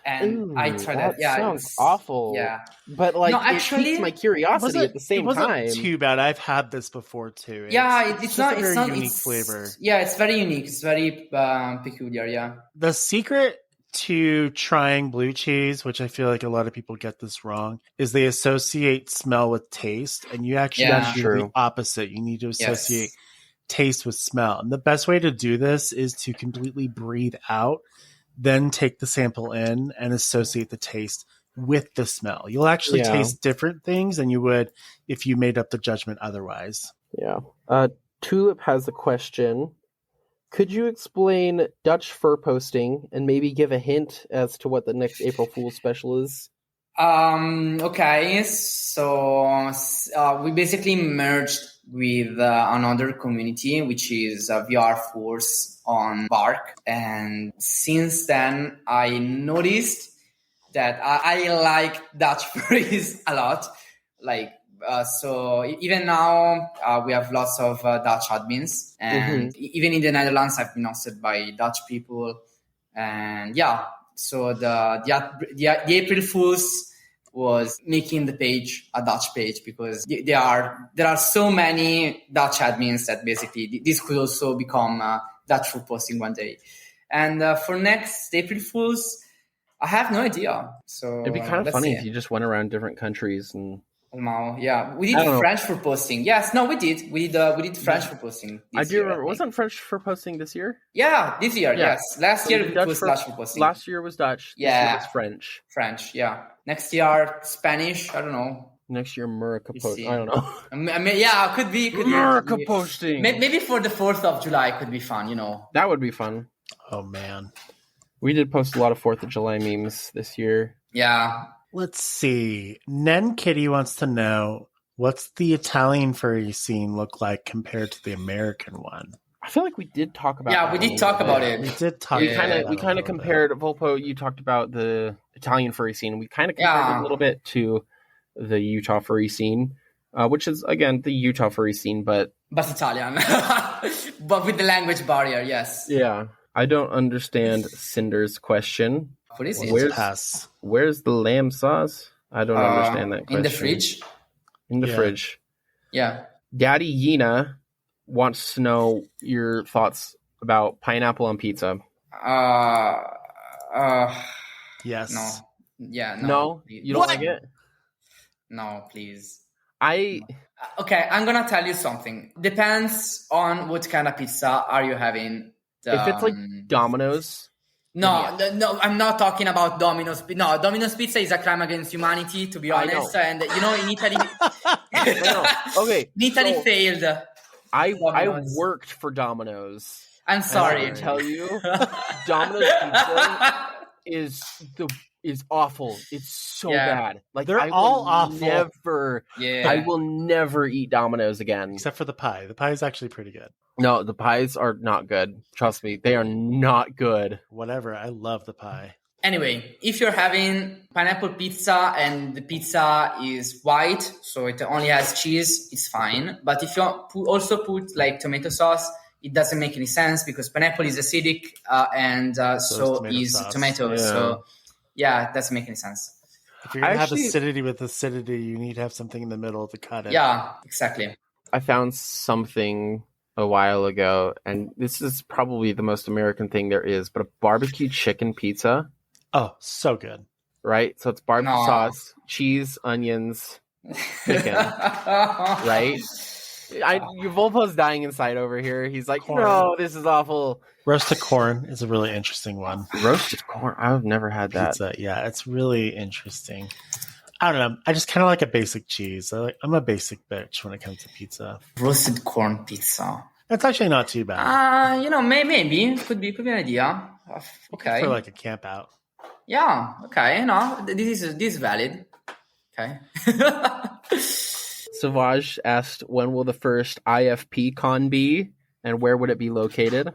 I tried that. Yeah, sounds awful. Yeah, but it piques my curiosity at the same time. It wasn't too bad. I've had this before too. It's not a very unique flavor. Yeah, it's very unique. It's very peculiar. Yeah. The secret to trying blue cheese, which I feel like a lot of people get this wrong, is they associate smell with taste, and you actually have to do the opposite. You need to associate taste with smell, and the best way to do this is to completely breathe out. Then take the sample in and associate the taste with the smell. You'll actually taste different things than you would if you made up the judgment otherwise. Yeah. Tulip has a question. Could you explain Dutch fur posting and maybe give a hint as to what the next April Fool's special is? Okay, so we basically merged with another community, which is VR Force on Bark. And since then, I noticed that I like Dutch furries a lot. So even now, we have lots of Dutch admins. And even in the Netherlands, I've been hosted by Dutch people. And so the April Fools was making the page a Dutch page because there are so many Dutch admins that basically this could also become Dutch food posting one day. And for next April Fools, I have no idea. So it'd be kind of funny if you just went around different countries and Yeah, we did French Furposting. Yes, no, we did. We did French Furposting. I do remember. Wasn't French Furposting this year? Yeah, this year. Yeah. Yes, last year it was Dutch Furposting. Last year was Dutch. Yeah, this year was French. French. Yeah. Next year Spanish. I don't know. Next year America Posting. I don't know. I mean, yeah, could be America Posting. Maybe for the 4th of July could be fun. You know. That would be fun. Oh man, we did post a lot of 4th of July memes this year. Yeah. Let's see. Nen Kitty wants to know, what's the Italian furry scene look like compared to the American one? I feel like we did talk about. Yeah, we did talk about it. We did talk. We kind of compared. Volpo, you talked about the Italian furry scene. We kind of compared it a little bit to the Utah furry scene, which is again the Utah furry scene, but Italian, but with the language barrier. Yes. Yeah, I don't understand Cinder's question. What is it? Where's the lamb sauce? I don't understand that question. In the fridge? In the fridge. Yeah. Daddy Yina wants to know your thoughts about pineapple on pizza. Yes. No. Yeah, no. No? You don't like it? No, please. Okay, I'm going to tell you something. Depends on what kind of pizza are you having. If it's like Domino's... No, I'm not talking about Domino's. No, Domino's Pizza is a crime against humanity, to be honest. And in Italy, okay, in Italy failed. I worked for Domino's. I'm sorry to tell you, Domino's Pizza is awful. It's so bad. Like they're all awful. I will never eat Domino's again, except for the pie. The pie is actually pretty good. No, the pies are not good. Trust me, they are not good. Whatever, I love the pie. Anyway, if you're having pineapple pizza and the pizza is white, so it only has cheese, it's fine. But if you also put like tomato sauce, it doesn't make any sense because pineapple is acidic and so is tomato. Yeah. So yeah, it doesn't make any sense. If you're going to have acidity with acidity, you need to have something in the middle to cut it. Yeah, exactly. I found something a while ago, and this is probably the most American thing there is, but a barbecue chicken pizza. Oh, so good. Right? So it's barbecue sauce, cheese, onions, chicken. Right? Volpo's dying inside over here. He's like, corn. No, this is awful. Roasted corn is a really interesting one. Roasted corn? I've never had that. Pizza, yeah, it's really interesting. I don't know. I just kind of like a basic cheese. I'm a basic bitch when it comes to pizza. Roasted corn pizza. That's actually not too bad. Maybe could be an idea. Okay. For like a camp out. Yeah. Okay. No, this is valid. Okay. Savage asked, when will the first IFP con be, and where would it be located?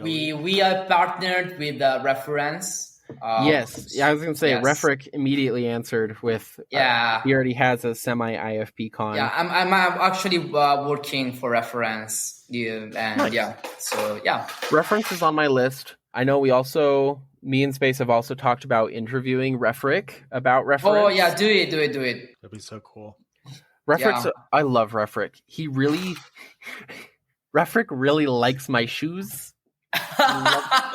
We are partnered with Reference. Yes, I was going to say, Refric immediately answered with, he already has a semi-IFP con. Yeah, I'm actually working for Reference. Nice. So yeah. Reference is on my list. I know me and Space have also talked about interviewing Refric about Reference. Oh yeah, do it. That'd be so cool. Refric, I love Refric. Refric really likes my shoes.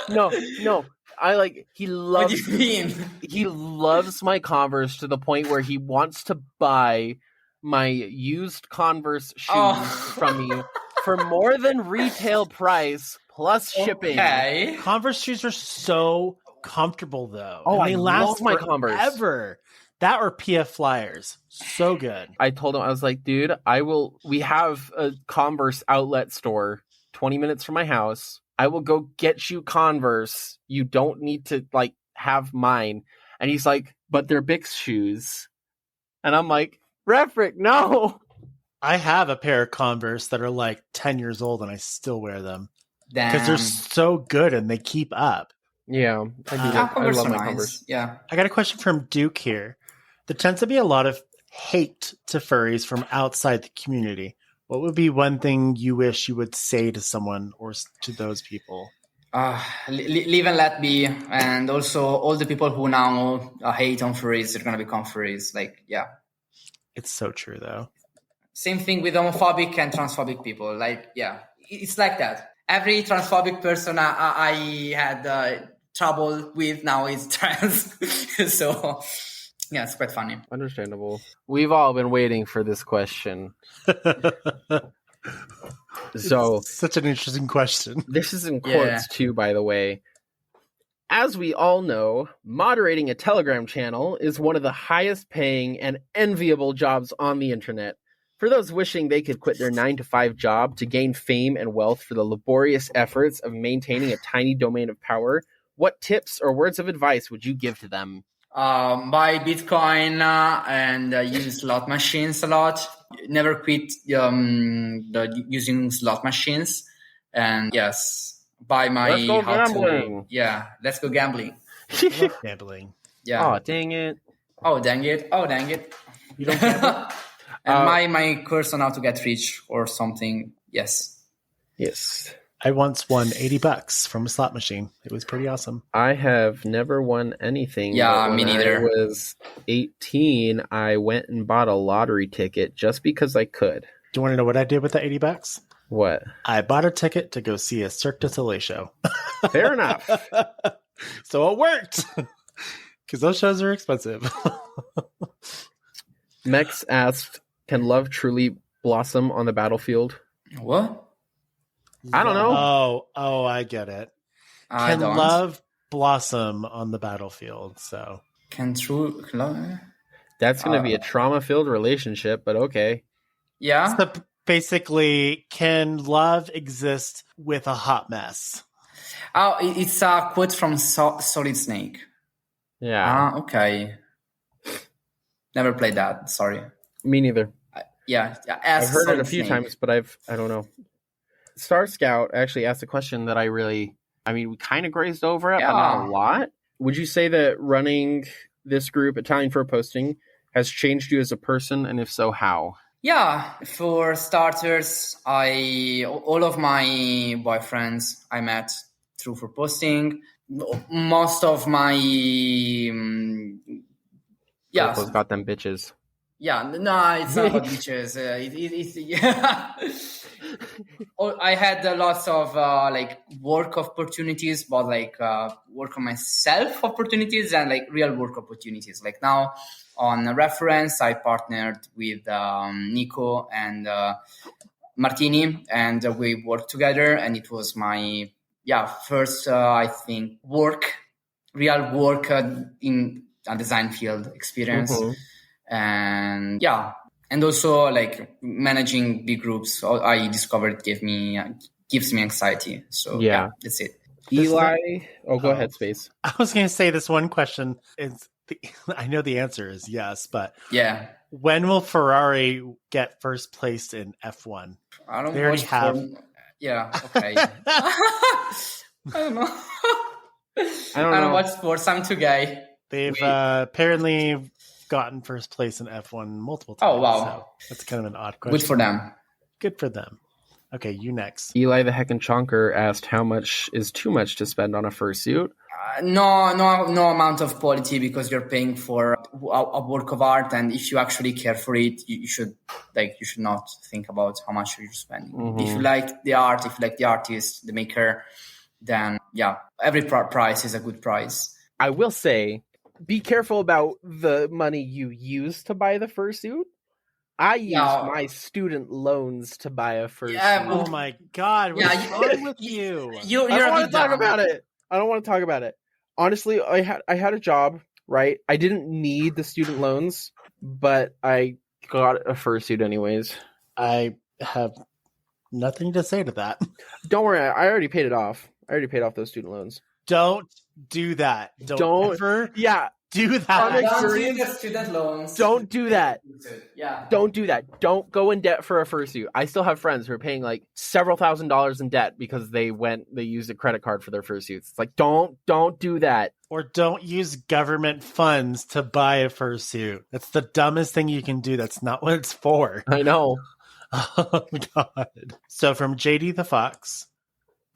No. He loves. What do you mean? He loves my Converse to the point where he wants to buy my used Converse shoes from me for more than retail price plus shipping. Okay. Converse shoes are so comfortable, though. Oh, and they last my Converse ever. That or PF Flyers, so good. I told him, I was like, dude, we have a Converse outlet store 20 minutes from my house. I will go get you Converse. You don't need to have mine. And he's like, but they're Bix shoes. And I'm like, Refric, no. I have a pair of Converse that are like 10 years old and I still wear them. Because they're so good and they keep up. Yeah, I do. I love my Converse. Yeah. I got a question from Duke here. There tends to be a lot of hate to furries from outside the community. What would be one thing you wish you would say to someone or to those people? Live and let be. And also all the people who now hate on furries are going to become furries. It's so true, though. Same thing with homophobic and transphobic people. It's like that. Every transphobic person I had trouble with now is trans. So, Yeah, it's quite funny. Understandable. We've all been waiting for this question. So it's such an interesting question. This is in quotes too, by the way. As we all know, moderating a Telegram channel is one of the highest paying and enviable jobs on the internet. For those wishing they could quit their 9-to-5 job to gain fame and wealth for the laborious efforts of maintaining a tiny domain of power, what tips or words of advice would you give to them? Buy Bitcoin and use slot machines a lot. Never quit using slot machines. And yes, buy my let's go gambling. Let's go gambling. Gambling. Yeah. Oh, dang it. Oh, dang it. You don't gamble? And my course on how to get rich or something. Yes. I once won $80 from a slot machine. It was pretty awesome. I have never won anything. Yeah, me neither. When I was 18, I went and bought a lottery ticket just because I could. Do you want to know what I did with the $80? What? I bought a ticket to go see a Cirque du Soleil show. Fair enough. So it worked. Because those shows are expensive. Mex asked, can love truly blossom on the battlefield? What? I don't know. Oh, I get it. Can love blossom on the battlefield? So can true love? That's going to be a trauma-filled relationship, but okay. Yeah. So basically, can love exist with a hot mess? Oh, it's a quote from Solid Snake. Yeah. Okay. Never played that. Sorry. Me neither. I've heard it a few times, but I don't know. Star Scout actually asked a question that we kind of grazed over it, but not a lot. Would you say that running this group, Italian Furposting, has changed you as a person, and if so, how? Yeah, for starters, all of my boyfriends I met through Furposting. Most of my Furpos got them bitches. Yeah, no, it's not about bitches. I had lots of work opportunities, but work on myself opportunities and real work opportunities. Like now on a reference, I partnered with Nico and Martini, and we worked together. And it was my first I think real work in a design field experience. Mm-hmm. And also managing big groups, I discovered gives me anxiety. So that's it. Eli, go ahead, Space. I was going to say this one question is, I know the answer is yes, but when will Ferrari get first place in F1? I don't know. Okay. I don't know. I don't watch sports. I'm too gay. They've apparently gotten first place in F1 multiple times. Oh, wow. So that's kind of an odd question. Good for them. Okay, you next. Eli the Heckin' Chonker asked, how much is too much to spend on a fursuit? No amount of quality, because you're paying for a work of art, and if you actually care for it, you should not think about how much you're spending. Mm-hmm. If you like the art, if you like the artist, the maker, then every price is a good price. I will say, be careful about the money you use to buy the fursuit. I used my student loans to buy a fursuit. Oh my God. What's wrong with you? I don't want to talk about it. I don't want to talk about it. Honestly, I had a job, right? I didn't need the student loans, but I got a fursuit anyways. I have nothing to say to that. Don't worry. I already paid it off. I already paid off those student loans. Don't do that. Don't ever do that. Don't do the student loans. Don't do that. Don't do that. Don't go in debt for a fursuit. I still have friends who are paying several $1,000s in debt because they used a credit card for their fursuits. It's don't do that. Or don't use government funds to buy a fursuit. That's the dumbest thing you can do. That's not what it's for. I know. Oh God. So from JD the Fox,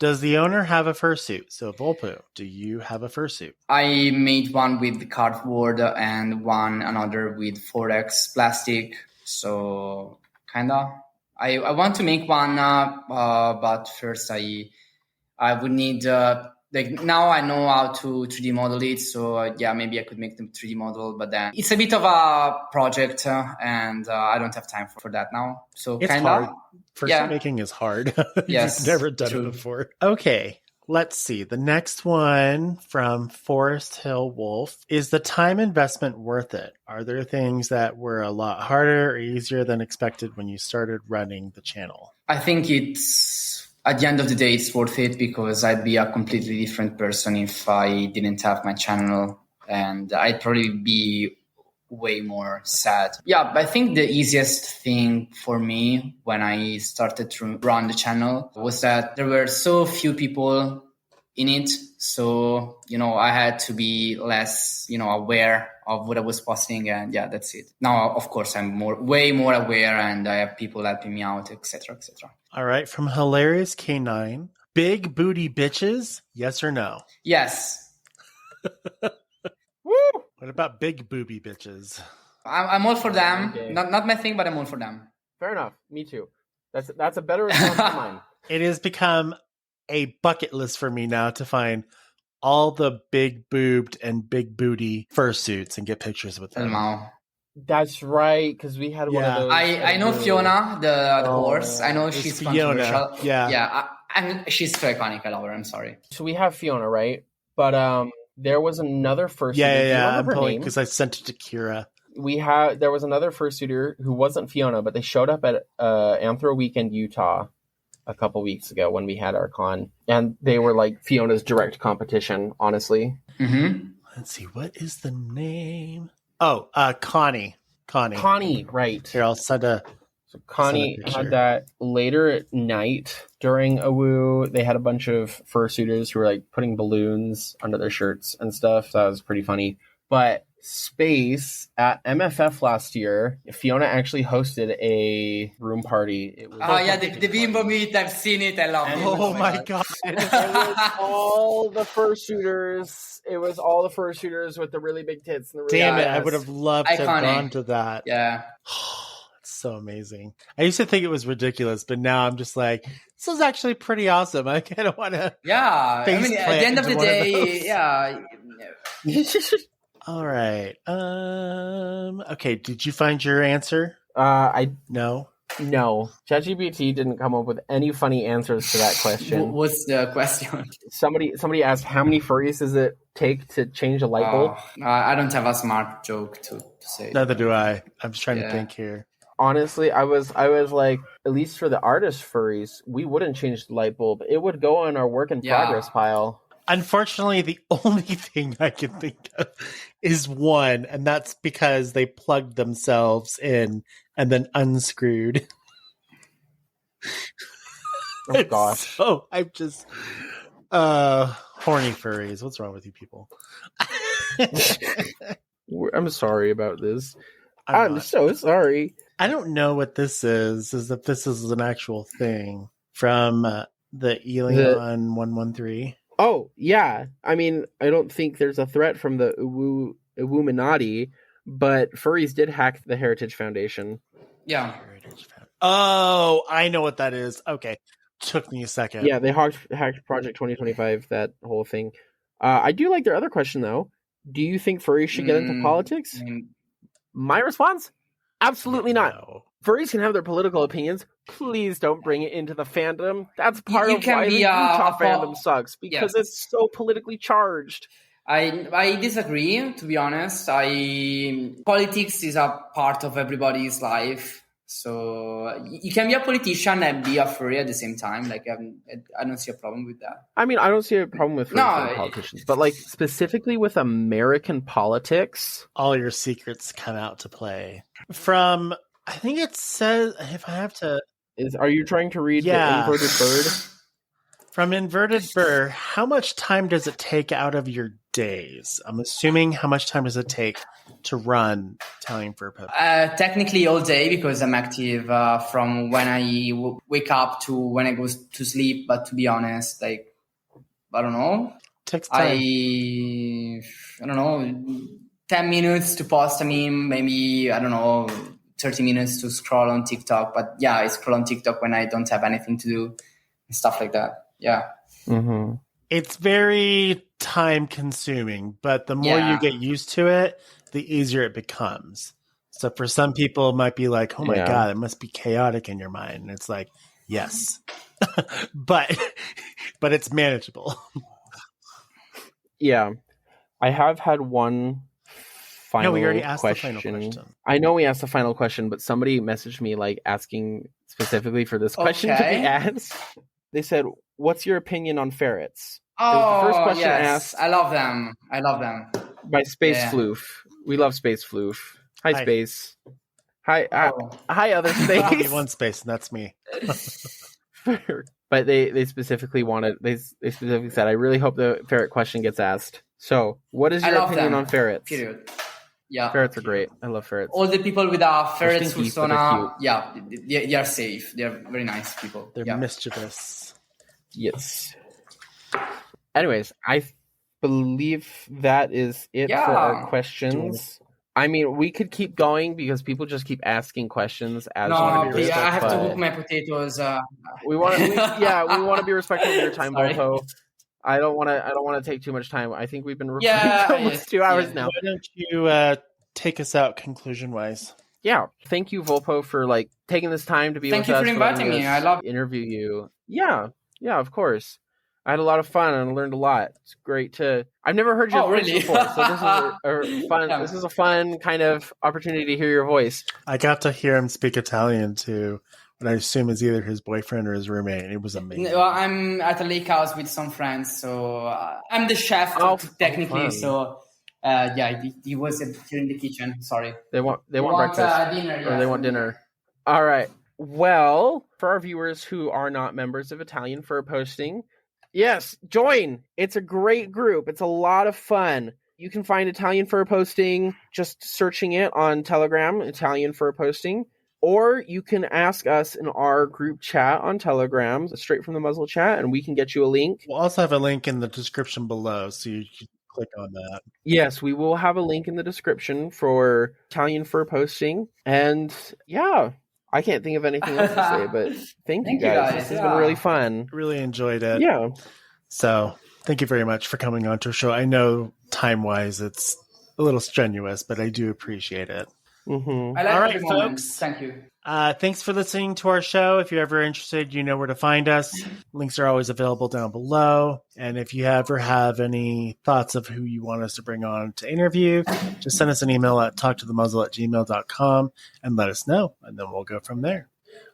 does the owner have a fursuit? So Volpo, do you have a fursuit? I made one with cardboard and another with 4X plastic. So kinda. I want to make one, but first I would need like now I know how to 3D model it. So maybe I could make the 3D model, but then it's a bit of a project and I don't have time for that now. So it's hard. First making is hard. Yes, You've never done it before. Okay. Let's see. The next one from Forest Hill Wolf. Is the time investment worth it? Are there things that were a lot harder or easier than expected when you started running the channel? I think it's, at the end of the day, it's worth it because I'd be a completely different person if I didn't have my channel, and I'd probably be way more sad. Yeah, I think the easiest thing for me when I started to run the channel was that there were so few people in it. So, I had to be less, aware of what I was posting, and that's it. Now, of course, I'm way more aware, and I have people helping me out, etc., etc. All right, from Hilarious K9, big booty bitches, yes or no? Yes. Woo! What about big booby bitches? I'm all for them. Okay. Not my thing, but I'm all for them. Fair enough. Me too. That's a better response than mine. It has become a bucket list for me now to find all the big boobed and big booty fursuits and get pictures with them. That's right, because we had one of those. I know Fiona, the horse. I know she's controversial. She's so iconic. I love her. I'm sorry. So we have Fiona, right? But there was another fursuiter. Yeah. I'm pulling because I sent it to Kira. There was another fursuiter who wasn't Fiona, but they showed up at Anthro Weekend, Utah, a couple weeks ago when we had our con, and they were like Fiona's direct competition, honestly. Mm-hmm. Let's see, what is the name? Oh, Connie, right. Here, I'll send a. So Connie had that later at night during a woo. They had a bunch of fursuiters who were like putting balloons under their shirts and stuff. That was pretty funny. But Space at MFF last year, Fiona actually hosted a room party. It was the bimbo meet. I've seen it. I love it. Oh my god! It was all the fursuiters. It was all the fursuiters with the really big tits. And the really Damn it! I would have loved to have gone to that. Yeah. It's so amazing. I used to think it was ridiculous, but now I'm just like, this is actually pretty awesome. I kind of want to. Yeah, I mean, at the end of the day, yeah. All right. Okay. Did you find your answer? No. ChatGPT didn't come up with any funny answers to that question. What's the question? Somebody asked, how many furries does it take to change a light bulb? I don't have a smart joke to say. Neither do I. I'm just trying to think here. Honestly, I was like, at least for the artist furries, we wouldn't change the light bulb. It would go on our work in progress pile. Unfortunately, the only thing I can think of is one, and that's because they plugged themselves in and then unscrewed. Oh gosh. So I'm just horny furries. What's wrong with you people? I'm sorry about this. I'm so sorry. I don't know what this is if this is an actual thing from the Elion 113. Oh, yeah. I mean, I don't think there's a threat from the Illuminati, but furries did hack the Heritage Foundation. Yeah. Oh, I know what that is. Okay. Took me a second. Yeah, they hacked Project 2025, that whole thing. I do like their other question, though. Do you think furries should get into politics? My response? Absolutely not. No. Furries can have their political opinions. Please don't bring it into the fandom. That's part of why the Utah fandom sucks, because it's so politically charged. I disagree, to be honest. Politics is a part of everybody's life. So you can be a politician and be a furry at the same time. Like I don't see a problem with that. I mean, I don't see a problem with politicians, but like specifically with American politics, all your secrets come out to play. From I think it says, if I have to, are you trying to read the Inverted Bird? From Inverted Bird, how much time does it take out of your days? I'm assuming how much time does it take to run Italian Furposting? Technically all day, because I'm active from when I wake up to when I go to sleep. But to be honest, like, I don't know. Takes time. I don't know, 10 minutes to post a meme, maybe, I don't know, 30 minutes to scroll on TikTok. But yeah, I scroll on TikTok when I don't have anything to do and stuff like that. Yeah. Mm-hmm. It's very time consuming, but the more you get used to it, the easier it becomes. So for some people, it might be like, oh my God, it must be chaotic in your mind. And it's like, yes, but it's manageable. Yeah. I have had one final we already asked question. The final question. I know we asked the final question, but somebody messaged me like asking specifically for this question to be asked. They said, what's your opinion on ferrets? Oh, it was the first question asked. I love them. By Space Floof. We love Space Floof. Hi. Space. Hi, hi, other Space. Only one Space, and that's me. But they specifically said, I really hope the ferret question gets asked. So, what is your opinion on ferrets? Period. Yeah, ferrets are great. I love ferrets. All the people with a ferret persona, they are safe. They're very nice people. They're mischievous. Yes. Anyways, I believe that is it for our questions. I mean, we could keep going because people just keep asking questions. I have to cook my potatoes. We want to be respectful of your time, Volpo. I don't want to take too much time. I think we've been recording for almost 2 hours now. Why don't you take us out conclusion wise? Yeah, thank you, Volpo, for like taking this time to be with us. Thank you for inviting me. I love interview you. Yeah, of course. I had a lot of fun and learned a lot. It's great to. I've never heard your voice before, so this is a fun. This is a fun kind of opportunity to hear your voice. I got to hear him speak Italian to what I assume is either his boyfriend or his roommate. It was amazing. Well, I'm at a lake house with some friends, so I'm the chef technically. So he was here in the kitchen. Sorry, they want breakfast dinner, or they want dinner. All right. Well, for our viewers who are not members of Italian Furposting. Yes, join. It's a great group. It's a lot of fun. You can find Italian Furposting just searching it on Telegram, Italian Furposting, or you can ask us in our group chat on Telegram, straight from the Muzzle chat, and we can get you a link. We'll also have a link in the description below, so you can click on that. Yes, we will have a link in the description for Italian Furposting, and I can't think of anything else to say, but thank you guys. This has been really fun. Really enjoyed it. Yeah. So thank you very much for coming on to our show. I know time-wise it's a little strenuous, but I do appreciate it. Mm-hmm. I like all right, folks. Thank you. Thanks for listening to our show. If you're ever interested, you know where to find us. Links are always available down below. And if you ever have any thoughts of who you want us to bring on to interview, just send us an email at talktothemuzzle@gmail.com and let us know. And then we'll go from there.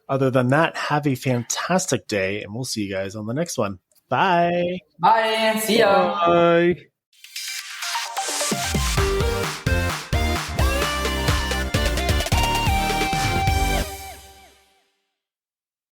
Other than that, have a fantastic day, and we'll see you guys on the next one. Bye. Bye. See ya. Bye.